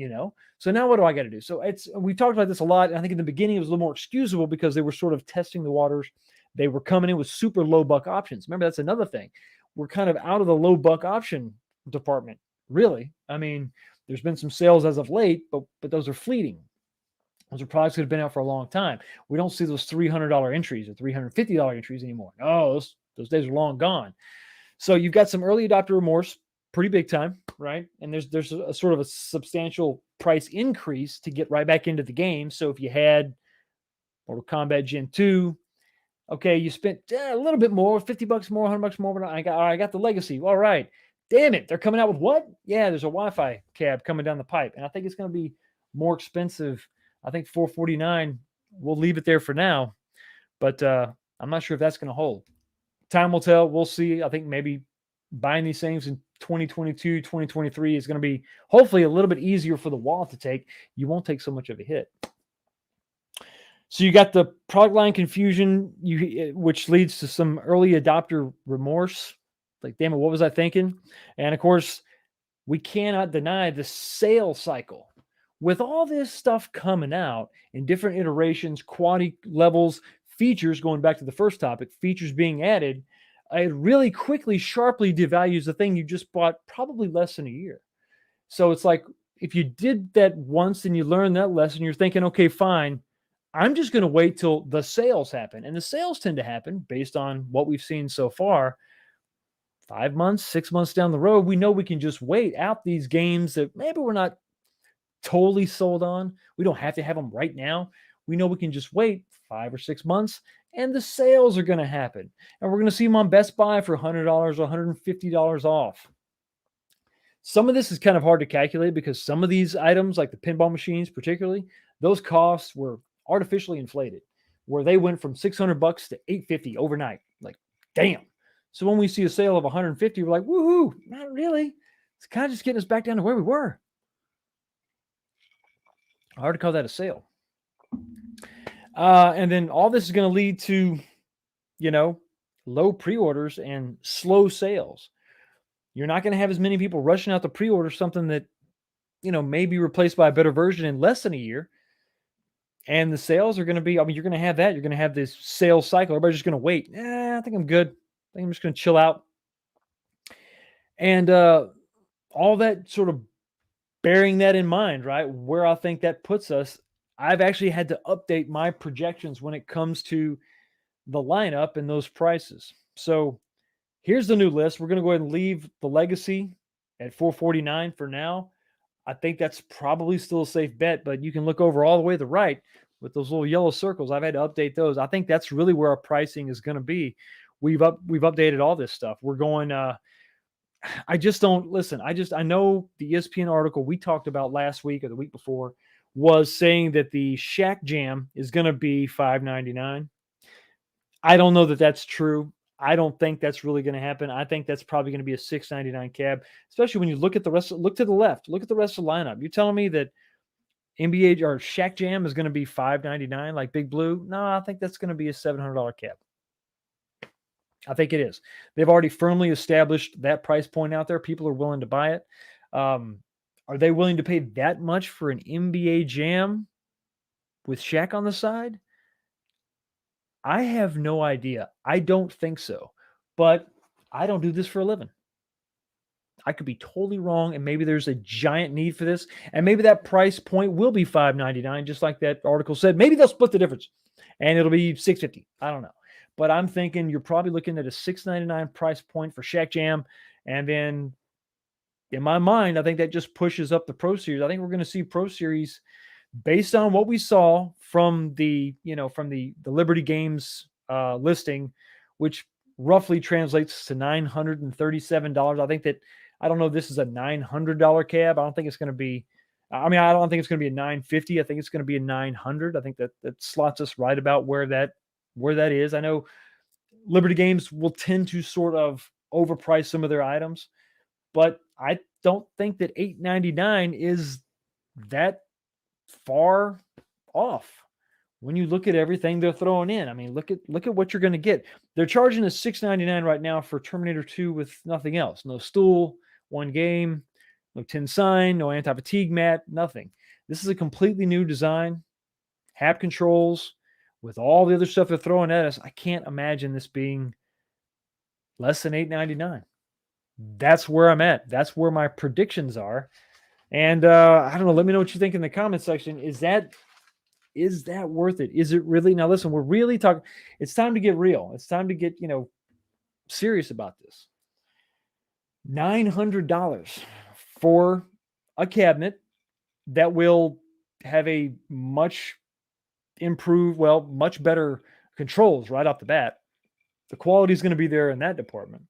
So now what do I got to do? So we've talked about this a lot. And I think in the beginning it was a little more excusable because they were sort of testing the waters. They were coming in with super low buck options. Remember, that's another thing. We're kind of out of the low buck option department, really. I mean, there's been some sales as of late, but those are fleeting. Those are products that have been out for a long time. We don't see those $300 entries or $350 entries anymore. No, those days are long gone. So you've got some early adopter remorse, pretty big time, right? And there's a sort of a substantial price increase to get right back into the game. So if you had Mortal Kombat Gen 2, okay, you spent a little bit more, $50 more, $100 more, but I got the legacy. All right. Damn it, they're coming out with what? Yeah, there's a Wi-Fi cab coming down the pipe, and I think it's going to be more expensive. I think $449. We'll leave it there for now, but I'm not sure if that's going to hold. Time will tell. We'll see. I think maybe buying these things in 2022, 2023 is going to be hopefully a little bit easier for the wallet to take. You won't take so much of a hit. So you got the product line confusion, which leads to some early adopter remorse. Like, damn it, what was I thinking? And of course, we cannot deny the sales cycle. With all this stuff coming out in different iterations, quality levels, features, going back to the first topic, features being added, it really quickly, sharply devalues the thing you just bought probably less than a year. So it's like, if you did that once and you learned that lesson, you're thinking, okay, fine, I'm just going to wait till the sales happen. And the sales tend to happen based on what we've seen so far. 5 months, 6 months down the road, we know we can just wait out these games that maybe we're not totally sold on. We don't have to have them right now. We know we can just wait 5 or 6 months and the sales are going to happen. And we're going to see them on Best Buy for $100 or $150 off. Some of this is kind of hard to calculate because some of these items, like the pinball machines particularly, those costs were artificially inflated, where they went from $600 to $850 overnight. Like, damn. So when we see a sale of 150, we're like, woohoo, not really. It's kind of just getting us back down to where we were. Hard to call that a sale. And then all this is going to lead to, low pre-orders and slow sales. You're not going to have as many people rushing out to pre-order something that, may be replaced by a better version in less than a year. And the sales are going to be, you're going to have that. You're going to have this sales cycle. Everybody's just going to wait. I think I'm good. I think I'm just going to chill out. And all that sort of bearing that in mind, right, where I think that puts us, I've actually had to update my projections when it comes to the lineup and those prices. So here's the new list. We're going to go ahead and leave the Legacy at $449 for now. I think that's probably still a safe bet, but you can look over all the way to the right with those little yellow circles. I've had to update those. I think that's really where our pricing is going to be. We've updated all this stuff. We're going, I just don't listen. I know the ESPN article we talked about last week or the week before was saying that the Shaq Jam is going to be $599. I don't know that that's true. I don't think that's really going to happen. I think that's probably going to be a $699 cab, especially when you look at the rest. Look to the left. Look at the rest of the lineup. You're telling me that NBA or Shaq Jam is going to be $599 like Big Blue? No, I think that's going to be a $700 cab. I think it is. They've already firmly established that price point out there. People are willing to buy it. Are they willing to pay that much for an NBA Jam with Shaq on the side? I have no idea. I don't think so. But I don't do this for a living. I could be totally wrong, and maybe there's a giant need for this, and maybe that price point will be $599, just like that article said. Maybe they'll split the difference, and it'll be $650. I don't know. But I'm thinking you're probably looking at a $699 price point for Shaq Jam. And then in my mind, I think that just pushes up the Pro Series. I think we're going to see Pro Series based on what we saw from the Liberty Games listing, which roughly translates to $937. I don't know if this is a $900 cab. I don't think it's going to be, I don't think it's going to be a $950. I think it's going to be a $900. I think that slots us right about where that is. I know Liberty Games will tend to sort of overprice some of their items, but I don't think that $899 is that far off when you look at everything they're throwing in. Look at what you're going to get. They're charging us $699 right now for Terminator 2 with nothing else. No stool, one game, no tin sign, no anti-fatigue mat, nothing. This is a completely new design, hab controls, with all the other stuff they're throwing at us. I can't imagine this being less than $899. That's where I'm at. That's where my predictions are. And I don't know. Let me know what you think in the comment section. Is that worth it? Is it really? Now, listen, we're really talking. It's time to get real. It's time to get, serious about this. $900 for a cabinet that will have a much better controls right off the bat. The quality is going to be there in that department.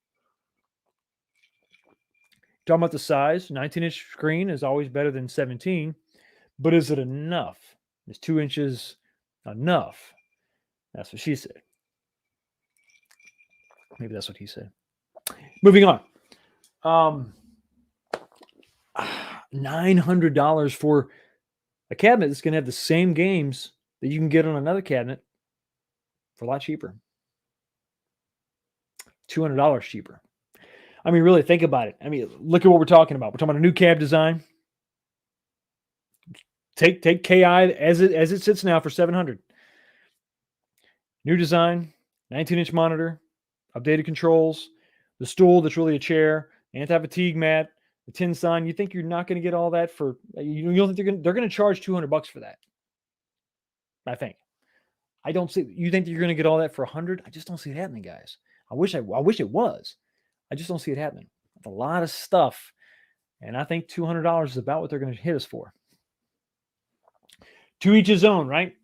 Talking about the size, 19-inch screen is always better than 17, but is it enough? Is 2 inches enough? That's what she said. Maybe that's what he said. Moving on. $900 for a cabinet that's going to have the same games that you can get on another cabinet for a lot cheaper. $200 cheaper. Really think about it. Look at what we're talking about. We're talking about a new cab design. Take KI as it sits now for $700. New design, 19-inch monitor, updated controls, the stool that's really a chair, anti-fatigue mat, the tin sign. You think you're not going to get all that for? You don't think they're going to charge $200 for that? I think I don't see. You think that you're going to get all that for 100? I just don't see it happening, guys. I wish it was. I just don't see it happening. That's a lot of stuff, and I think $200 is about what they're going to hit us for. To each his own, right?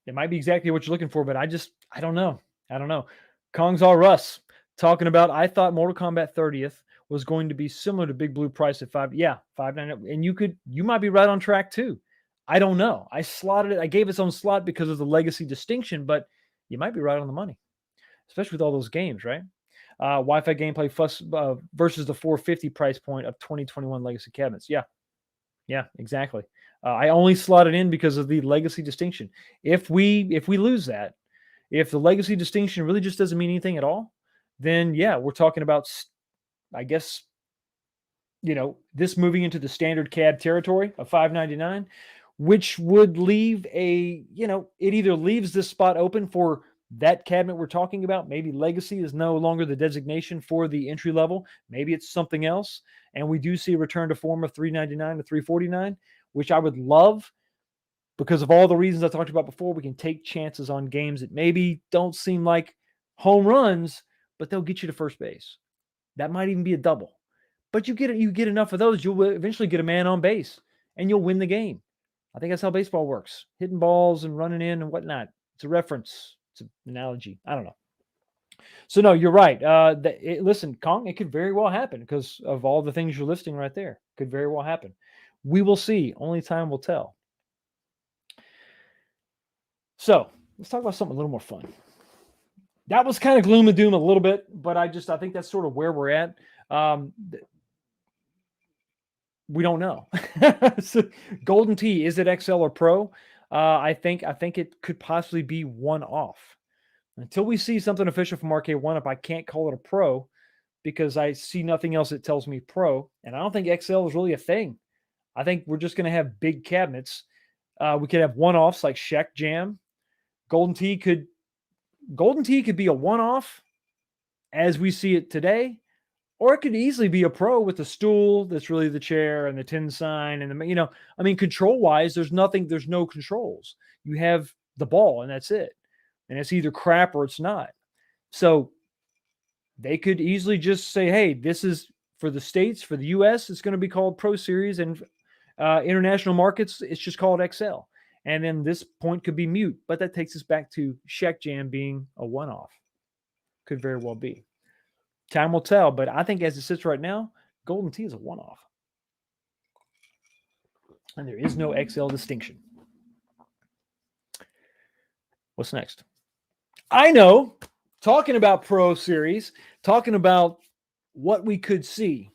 It might be exactly what you're looking for, but I don't know. I don't know. Kong's All Russ talking about. I thought Mortal Kombat 30th was going to be similar to Big Blue Price at $5.99, and you might be right on track too. I don't know. I slotted it. I gave its own slot because of the legacy distinction, but you might be right on the money, especially with all those games, right? Wi-Fi gameplay versus the 450 price point of 2021 legacy cabinets. Yeah, exactly. I only slotted in because of the legacy distinction. If we lose that, if the legacy distinction really just doesn't mean anything at all, then yeah, we're talking about, I guess, this moving into the standard cab territory of $5.99, which would leave it either leaves this spot open for that cabinet we're talking about. Maybe legacy is no longer the designation for the entry level. Maybe it's something else. And we do see a return to form of $3.99 to $3.49, which I would love because of all the reasons I talked about before. We can take chances on games that maybe don't seem like home runs, but they'll get you to first base. That might even be a double. But you get enough of those, you'll eventually get a man on base and you'll win the game. I think that's how baseball works. Hitting balls and running in and whatnot. It's a reference. It's an analogy. I don't know. So no, you're right. Listen, Kong, it could very well happen because of all the things you're listing right there. Could very well happen. We will see. Only time will tell. So let's talk about something a little more fun. That was kind of gloom and doom a little bit, but I think that's sort of where we're at. We don't know. So, Golden Tee, is it XL or Pro? I think it could possibly be one off. Until we see something official from RK1 Up, I can't call it a Pro because I see nothing else that tells me Pro. And I don't think XL is really a thing. I think we're just going to have big cabinets. We could have one-offs like Shaq Jam. Golden Tee could be a one-off as we see it today. Or it could easily be a Pro with a stool that's really the chair and the tin sign and control-wise, there's no controls. You have the ball and that's it. And it's either crap or it's not. So they could easily just say, hey, this is for the States, for the US, it's going to be called Pro Series, and international markets, it's just called XL. And then this point could be mute, but that takes us back to Shaq Jam being a one-off. Could very well be. Time will tell, but I think as it sits right now, Golden Tee is a one-off. And there is no XL distinction. What's next? I know, talking about Pro Series, talking about what we could see.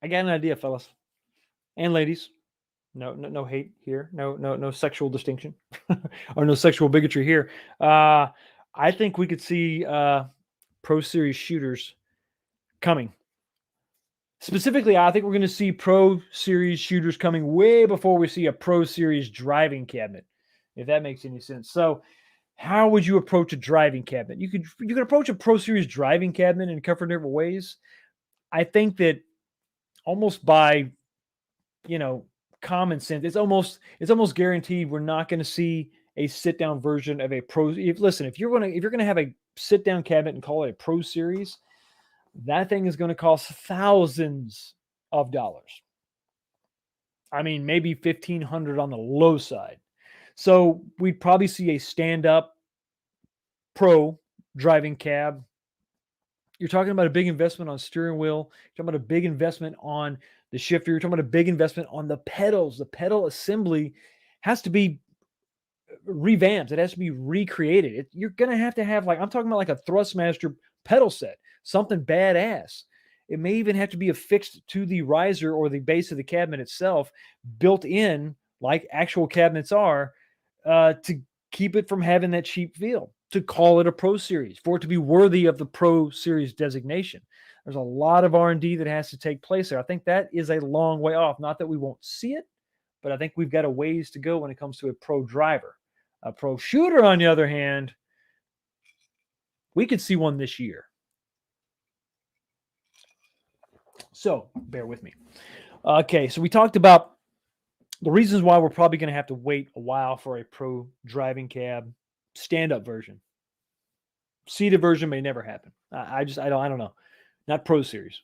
I got an idea, fellas and ladies. No hate here. No sexual distinction or no sexual bigotry here. I think we could see Pro Series shooters coming. Specifically, I think we're going to see Pro Series shooters coming way before we see a Pro Series driving cabinet, if that makes any sense. So how would you approach a driving cabinet? You could approach a Pro Series driving cabinet in a couple of different ways. I think that almost by, common sense, it's almost guaranteed we're not going to see a sit-down version of a Pro. If you're going to have a sit-down cabinet and call it a Pro Series, that thing is going to cost thousands of dollars. I mean, maybe $1,500 on the low side. So we'd probably see a stand-up Pro driving cab. You're talking about a big investment on steering wheel. You're talking about a big investment on the shifter. You're talking about a big investment on the pedals. The pedal assembly has to be revamped. It has to be recreated. You're going to have I'm talking about like a Thrustmaster pedal set, something badass. It may even have to be affixed to the riser or the base of the cabinet itself, built in like actual cabinets are, to keep it from having that cheap feel, to call it a Pro Series, for it to be worthy of the Pro Series designation. There's a lot of R&D that has to take place there. I think that is a long way off. Not that we won't see it, but I think we've got a ways to go when it comes to a Pro driver. A Pro shooter, on the other hand, we could see one this year. So bear with me. Okay, so we talked about The reasons why we're probably going to have to wait a while for a pro driving cab stand-up version. Seated version may never happen. I don't know. Not Pro Series.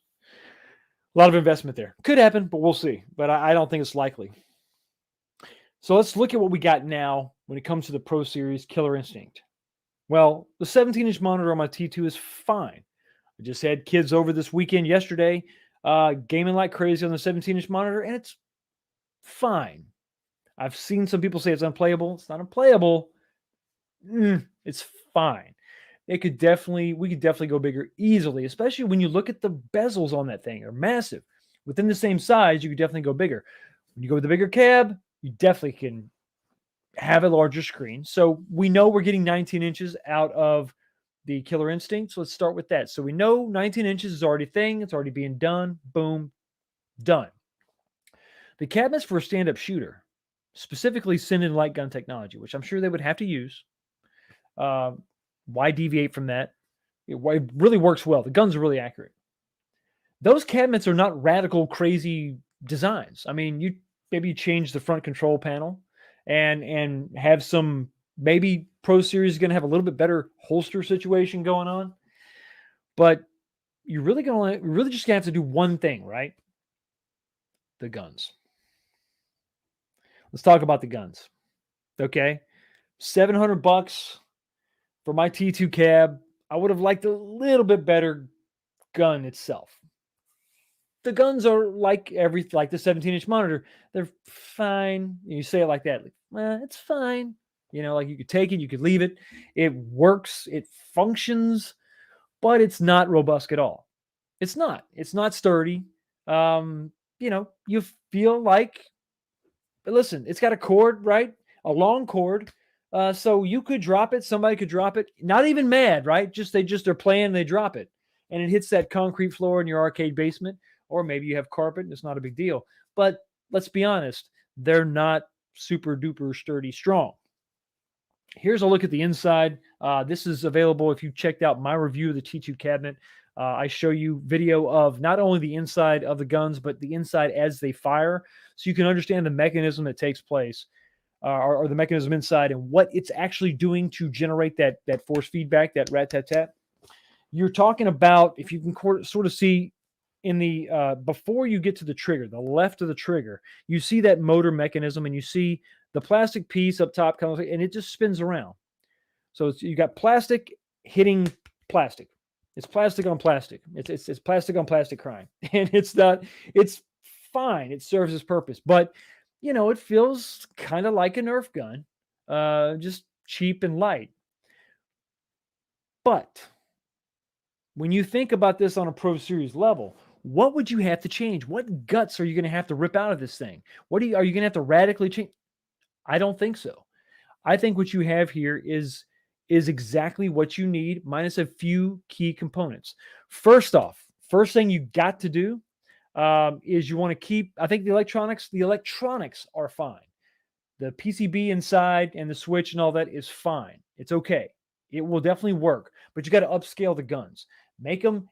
A lot of investment there. Could happen, but we'll see. But I don't think it's likely. So let's look at what we got now when it comes to the Pro Series Killer Instinct. Well, the 17-inch monitor on my T2 is fine. I just had kids over this weekend yesterday gaming like crazy on the 17-inch monitor, and it's fine. I've seen some people say it's unplayable. It's not unplayable. It's fine. We could definitely go bigger easily, especially when you look at the bezels on that thing. They're massive. Within the same size, you could definitely go bigger. When you go with the bigger cab, you definitely can have a larger screen. So we know we're getting 19 inches out of the Killer Instinct. So let's start with that. So we know 19 inches is already a thing. It's already being done. Boom. Done. The cabinet's for a stand-up shooter, specifically Send light gun technology, which I'm sure they would have to use. Why deviate from that? It really works well. The guns are really accurate. Those cabinets are not radical, crazy designs. I mean, maybe you change the front control panel and have some, maybe Pro Series is going to have a little bit better holster situation going on. But you're really just going to have to do one thing, right? The guns. Let's talk about the guns. Okay. $700 for my T2 cab. I would have liked a little bit better gun itself. The guns are like the 17-inch monitor. They're fine. You say it like that. It's fine. Like you could take it, you could leave it. It works, it functions, but it's not robust at all. It's not sturdy. You feel like, listen, it's got a cord, right? A long cord. So you could drop it. Somebody could drop it. Not even mad, right? They're playing and they drop it. And it hits that concrete floor in your arcade basement. Or maybe you have carpet and it's not a big deal. But let's be honest, they're not super duper sturdy strong. Here's a look at the inside. This is available if you checked out my review of the T2 cabinet. I show you video of not only the inside of the guns, but the inside as they fire. So you can understand the mechanism that takes place. Or the mechanism inside and what it's actually doing to generate that force feedback, that rat-tat-tat. You're talking about, if you can sort of see in the, before you get to the trigger, the left of the trigger, you see that motor mechanism and you see the plastic piece up top, and it just spins around. So you got plastic hitting plastic. It's plastic on plastic. It's plastic on plastic crime. And it's fine. It serves its purpose. But it feels kind of like a Nerf gun, just cheap and light. But when you think about this on a Pro Series level, what would you have to change? What guts are you going to have to rip out of this thing? Are you going to have to radically change? I don't think so. I think what you have here is exactly what you need, minus a few key components. First thing you got to do is you want to keep, I think the electronics are fine. The PCB inside and the switch and all that is fine. It's okay. It will definitely work, but you got to upscale the guns. Make them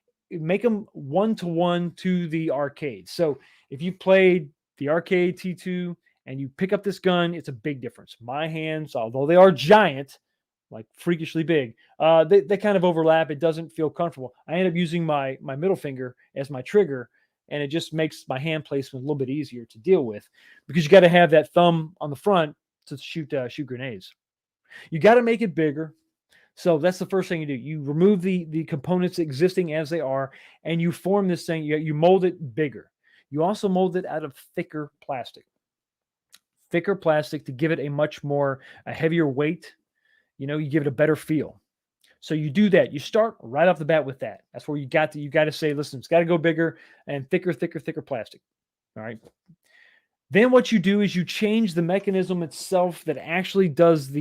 one-to-one to the arcade. So if you played the arcade T2 and you pick up this gun, it's a big difference. My hands, although they are giant, like freakishly big, they kind of overlap. It doesn't feel comfortable. I end up using my middle finger as my trigger, and it just makes my hand placement a little bit easier to deal with because you got to have that thumb on the front to shoot grenades. You got to make it bigger. So that's the first thing you do. You remove the components existing as they are, and you form this thing. You mold it bigger. You also mold it out of thicker plastic. Thicker plastic to give it a heavier weight. You give it a better feel. So you do that. You start right off the bat with that. That's where you got to say, listen, it's got to go bigger and thicker plastic. All right. Then what you do is you change the mechanism itself that actually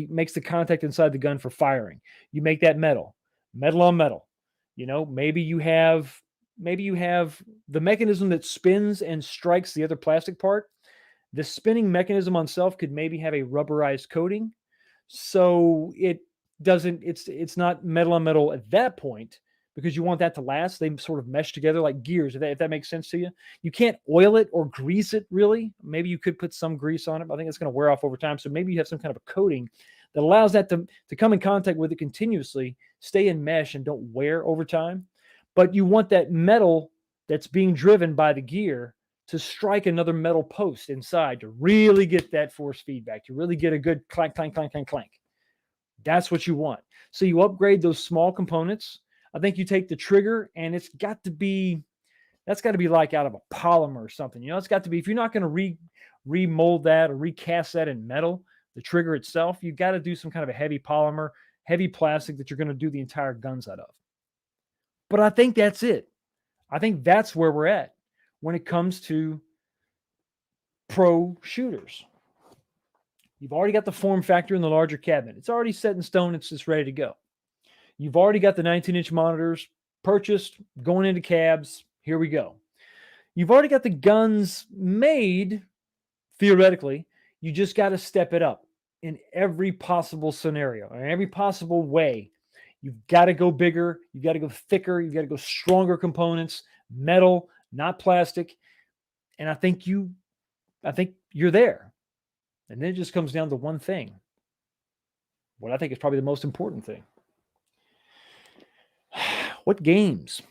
makes the contact inside the gun for firing. You make that metal on metal. Maybe you have the mechanism that spins and strikes the other plastic part. The spinning mechanism on itself could maybe have a rubberized coating. So it's not metal on metal at that point, because you want that to last. They sort of mesh together like gears, if that makes sense to you. You can't oil it or grease it, really. Maybe you could put some grease on it, but I think it's going to wear off over time. So maybe you have some kind of a coating that allows that to come in contact with it continuously, stay in mesh, and don't wear over time. But you want that metal that's being driven by the gear to strike another metal post inside to really get that force feedback, to really get a good clank, clank, clank, clank, clank. That's what you want. So you upgrade those small components. I think you take the trigger, and that's got to be like out of a polymer or something. It's got to be, if you're not going to remold that or recast that in metal, the trigger itself, you've got to do some kind of a heavy polymer, heavy plastic that you're going to do the entire guns out of. But I think that's it. I think that's where we're at when it comes to pro shooters. You've already got the form factor in the larger cabinet. It's already set in stone. It's just ready to go. You've already got the 19-inch monitors purchased, going into cabs. Here we go. You've already got the guns made, theoretically. You just got to step it up in every possible scenario, in every possible way. You've got to go bigger. You've got to go thicker. You've got to go stronger components, metal, not plastic. And I think you're there. And then it just comes down to one thing. What I think is probably the most important thing. What games?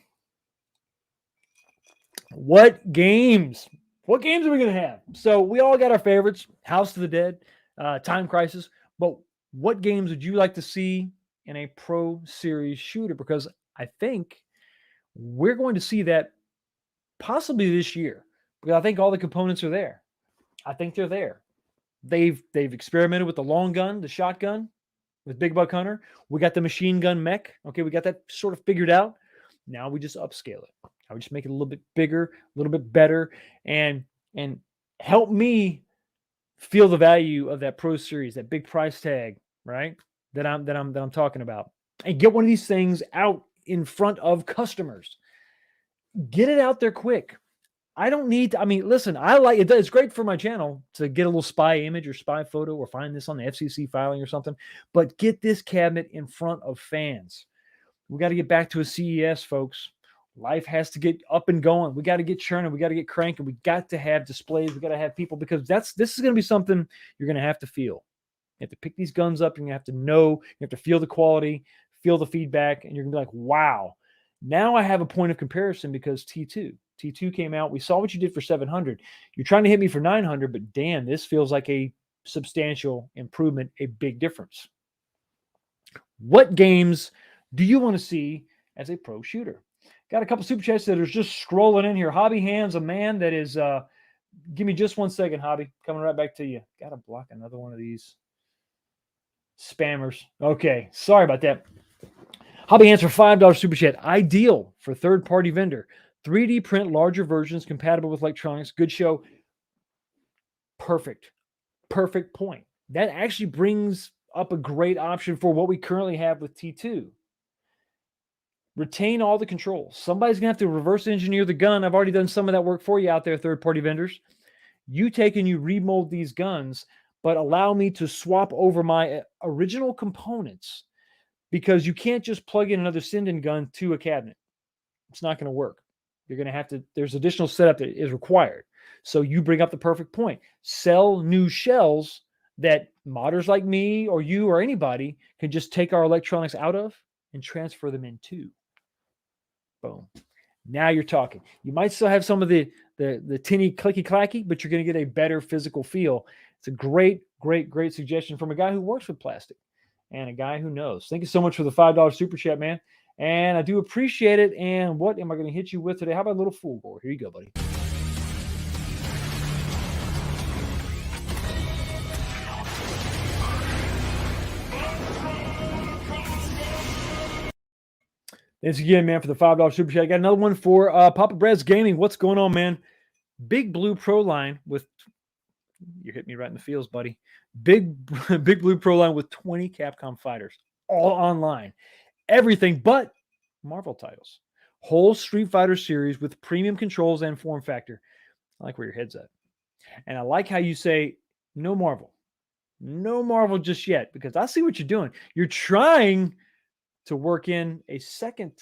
What games are we going to have? So we all got our favorites, House of the Dead, Time Crisis. But what games would you like to see in a Pro Series shooter? Because I think we're going to see that possibly this year. Because I think all the components are there. I think they're there. They've experimented with the long gun, the shotgun, with Big Buck Hunter. We got the machine gun mech. Okay, we got that sort of figured out. Now we just upscale it. I would just make it a little bit bigger, a little bit better, and help me feel the value of that Pro Series, that big price tag, right? That I'm talking about, and get one of these things out in front of customers. Get it out there quick. I don't need to, listen, I like it. It's great for my channel to get a little spy image or spy photo or find this on the FCC filing or something, but get this cabinet in front of fans. We got to get back to a CES, folks. Life has to get up and going. We got to get churning. We got to get cranking. We got to have displays. We got to have people, because this is going to be something you're going to have to feel. You have to pick these guns up, and you have to know, you have to feel the quality, feel the feedback, and you're going to be like, wow, now I have a point of comparison, because T2 came out. We saw what you did for 700. You're trying to hit me for 900, but damn, this feels like a substantial improvement, a big difference. What games do you want to see as a pro shooter? Got a couple super chats that are just scrolling in here. Hobby Hands, a man that is, give me just 1 second, Hobby. Coming right back to you. Got to block another one of these spammers. Okay, sorry about that. Hobby Hands for $5 super chat. Ideal for third-party vendor. 3D print larger versions compatible with electronics. Good show. Perfect point. That actually brings up a great option for what we currently have with T2. Retain all the controls. Somebody's going to have to reverse engineer the gun. I've already done some of that work for you out there, third-party vendors. You take and you remold these guns, but allow me to swap over my original components, because you can't just plug in another Sinden gun to a cabinet. It's not going to work. You're going to have to, there's additional setup that is required. So you bring up the perfect point. Sell new shells that modders like me or you or anybody can just take our electronics out of and transfer them into. Boom. Now you're talking. You might still have some of the tinny clicky clacky, but you're going to get a better physical feel. It's a great suggestion from a guy who works with plastic and a guy who knows. Thank you so much for the $5 super chat, man. And I do appreciate it. And what am I going to hit you with today? How about a little fool gore? Here you go, buddy. Thanks again, man, for the $5 super chat. I got another one for Papa Brad's Gaming. What's going on, man? Big Blue Pro line with, you hit me right in the feels, buddy. Big Blue Pro line with 20 Capcom fighters, all online. Everything but Marvel titles. Whole Street Fighter series with premium controls and form factor. I like where your head's at. And I like how you say, no Marvel. No Marvel just yet, because I see what you're doing. You're trying to work in a second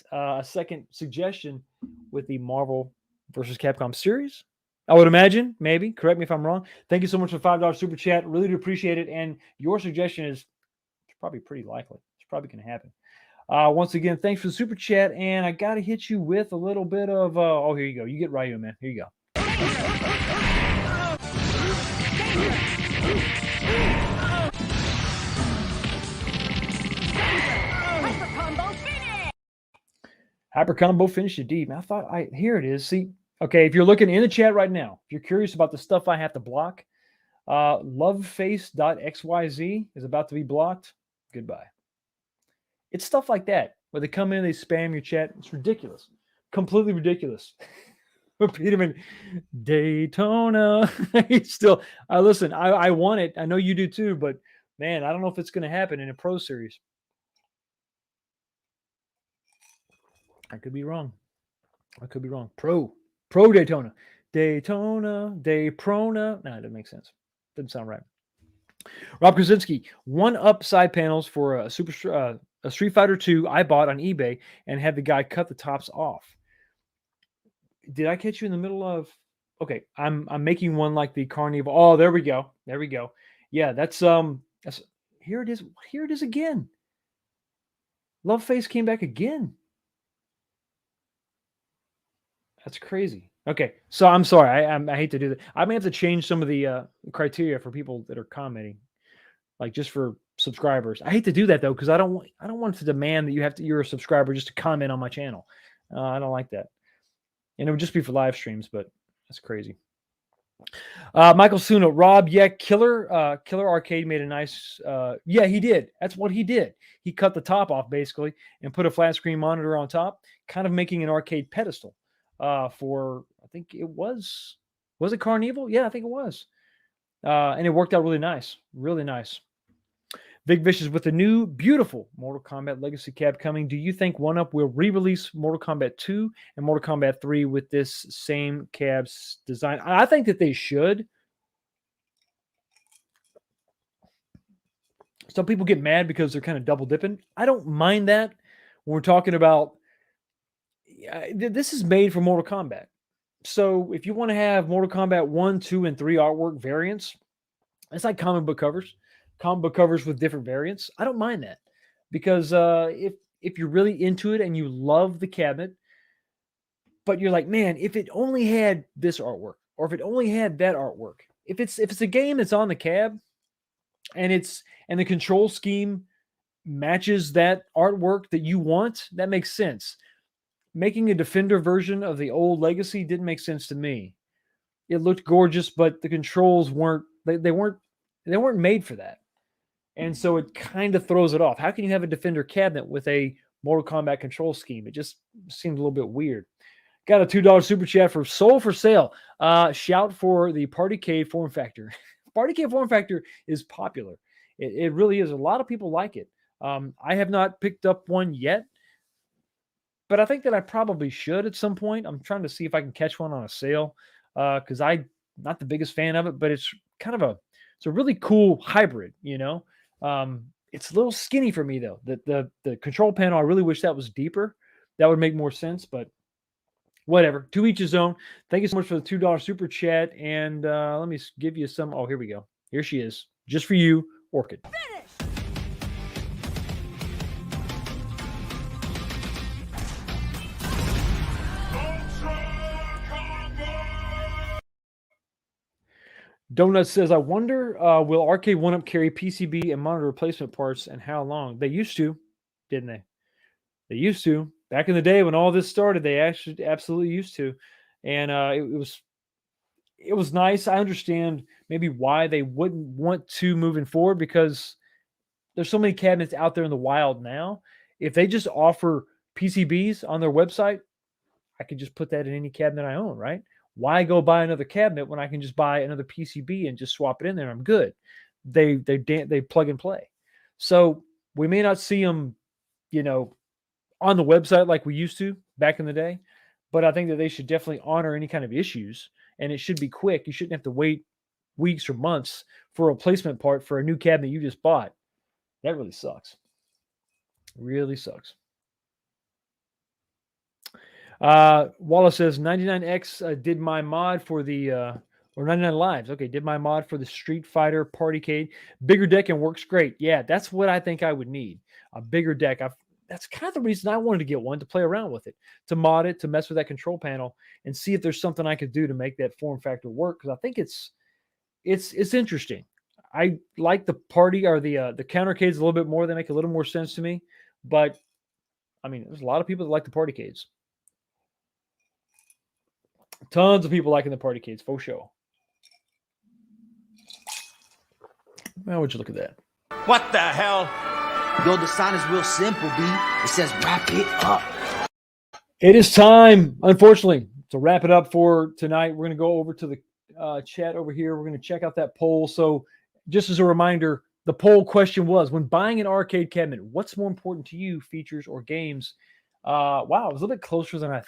suggestion with the Marvel versus Capcom series. I would imagine, maybe. Correct me if I'm wrong. Thank you so much for the $5 super chat. Really do appreciate it. And your suggestion is probably pretty likely. It's probably going to happen. Once again, thanks for the super chat. And I got to hit you with a little bit of. Oh, here you go. You get Ryu, man. Here you go. Hyper combo finish indeed. Man, I thought here it is. See, okay, if you're looking in the chat right now, if you're curious about the stuff I have to block, loveface.xyz is about to be blocked. Goodbye. It's stuff like that where they come in, they spam your chat. It's ridiculous, completely ridiculous. Peterman, Daytona. Still, listen. I want it. I know you do too, but man, I don't know if it's going to happen in a pro series. I could be wrong. Pro Daytona. Dayprona. No, it doesn't make sense. Doesn't sound right. Rob Krasinski, one up side panels for a Street Fighter 2 I bought on eBay and had the guy cut the tops off. Did I catch you in the middle of? Okay, I'm making one like the Carnival. Oh, there we go. Yeah, that's here it is. Here it is again. Loveface came back again. That's crazy. Okay, so I'm sorry. I hate to do that. I may have to change some of the criteria for people that are commenting, like just for subscribers. I hate to do that though because I don't want to demand that you're a subscriber just to comment on my channel. I don't like that, and it would just be for live streams. But that's crazy. Michael Suno, Rob, yeah, Killer Arcade made a nice. Yeah, he did. That's what he did. He cut the top off basically and put a flat screen monitor on top, kind of making an arcade pedestal. For I think it was it Carnival? Yeah, I think it was. And it worked out really nice. Big Vicious with the new beautiful Mortal Kombat Legacy cab coming. Do you think OneUp will re-release Mortal Kombat 2 and Mortal Kombat 3 with this same cab's design? I think that they should. Some people get mad because they're kind of double dipping. I don't mind that when we're talking about this is made for Mortal Kombat. So if you want to have Mortal Kombat 1, 2, and 3 artwork variants, it's like comic book covers with different variants. I don't mind that because if you're really into it and you love the cabinet, but you're like, man, if it only had this artwork or if it only had that artwork, if it's a game that's on the cab and the control scheme matches that artwork that you want, that makes sense. Making a Defender version of the old Legacy didn't make sense to me. It looked gorgeous, but the controls weren't made for that. And so it kind of throws it off. How can you have a Defender cabinet with a Mortal Kombat control scheme? It just seemed a little bit weird. Got a $2 super chat for Soul for Sale. Shout for the Party Cave form factor. Party Cave form factor is popular. It really is. A lot of people like it. I have not picked up one yet, but I think that I probably should at some point. I'm trying to see if I can catch one on a sale because I'm not the biggest fan of it, but it's kind of it's a really cool hybrid, you know. It's a little skinny for me though. The control panel, I really wish that was deeper. That would make more sense, but whatever. To each his own. Thank you so much for the $2 super chat. And let me give you some. Oh, here we go. Here she is. Just for you, Orchid. Finish! Donut says, I wonder, will Arcade 1UP carry PCB and monitor replacement parts and how long? They used to, didn't they? They used to. Back in the day when all this started, they actually absolutely used to. And it was nice. I understand maybe why they wouldn't want to moving forward because there's so many cabinets out there in the wild now. If they just offer PCBs on their website, I could just put that in any cabinet I own, right? Why go buy another cabinet when I can just buy another PCB and just swap it in there? I'm good. They plug and play. So we may not see them, you know, on the website like we used to back in the day, but I think that they should definitely honor any kind of issues, and it should be quick. You shouldn't have to wait weeks or months for a replacement part for a new cabinet you just bought. That really sucks. Really sucks. Wallace says 99X did my mod for the or 99 Lives. Okay, did my mod for the Street Fighter Partycade. Bigger deck and works great. Yeah, that's what I think I would need. A bigger deck. That's kind of the reason I wanted to get one, to play around with it, to mod it, to mess with that control panel, and see if there's something I could do to make that form factor work. Because I think it's interesting. I like the party or the countercades a little bit more. They make a little more sense to me. But I mean, there's a lot of people that like the partycades. Tons of people liking the partycades, for sure. Well, would you look at that? What the hell? Yo, the sign is real simple, B. It says wrap it up. It is time, unfortunately, to wrap it up for tonight. We're going to go over to the chat over here. We're going to check out that poll. So just as a reminder, the poll question was, when buying an arcade cabinet, what's more important to you, features or games? Wow, it was a little bit closer than I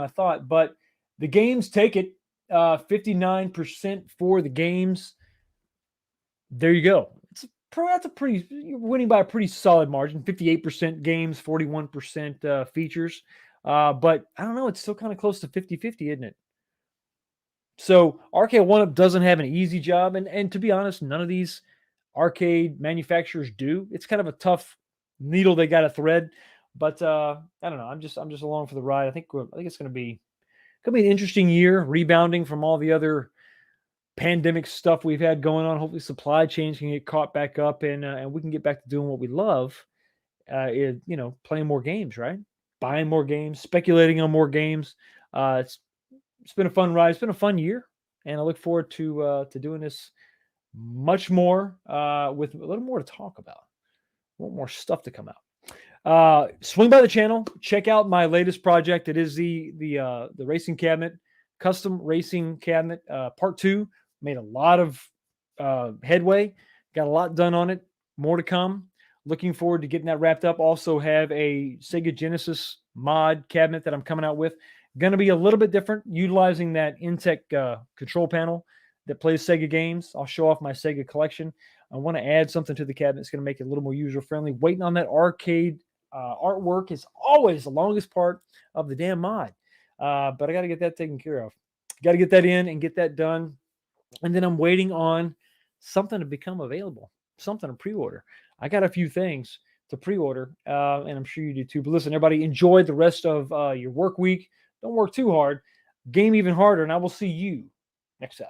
thought. But the games take it. 59% for the games. There you go. You're winning by a pretty solid margin. 58% games, 41% features. But I don't know, it's still kind of close to 50-50, isn't it? So Arcade 1-Up doesn't have an easy job, and to be honest, none of these arcade manufacturers do. It's kind of a tough needle they got to thread. But I don't know. I'm just along for the ride. I think it's going to be an interesting year, rebounding from all the other pandemic stuff we've had going on. Hopefully, supply chains can get caught back up, and we can get back to doing what we love. Playing more games, right? Buying more games, speculating on more games. It's been a fun ride. It's been a fun year, and I look forward to doing this much more with a little more to talk about, a little more stuff to come out. Swing by the channel, check out my latest project. It is the racing cabinet, custom racing cabinet, part 2. Made a lot of headway, got a lot done on it. More to come. Looking forward to getting that wrapped up. Also have a Sega Genesis mod cabinet that I'm coming out with. Going to be a little bit different, utilizing that Intech control panel that plays Sega games. I'll show off my Sega collection. I want to add something to the cabinet that's going to make it a little more user-friendly. Waiting on that arcade artwork is always the longest part of the damn mod. But I got to get that taken care of. Got to get that in and get that done. And then I'm waiting on something to become available, something to pre-order. I got a few things to pre-order, and I'm sure you do too. But listen, everybody, enjoy the rest of your work week. Don't work too hard. Game even harder, and I will see you next time.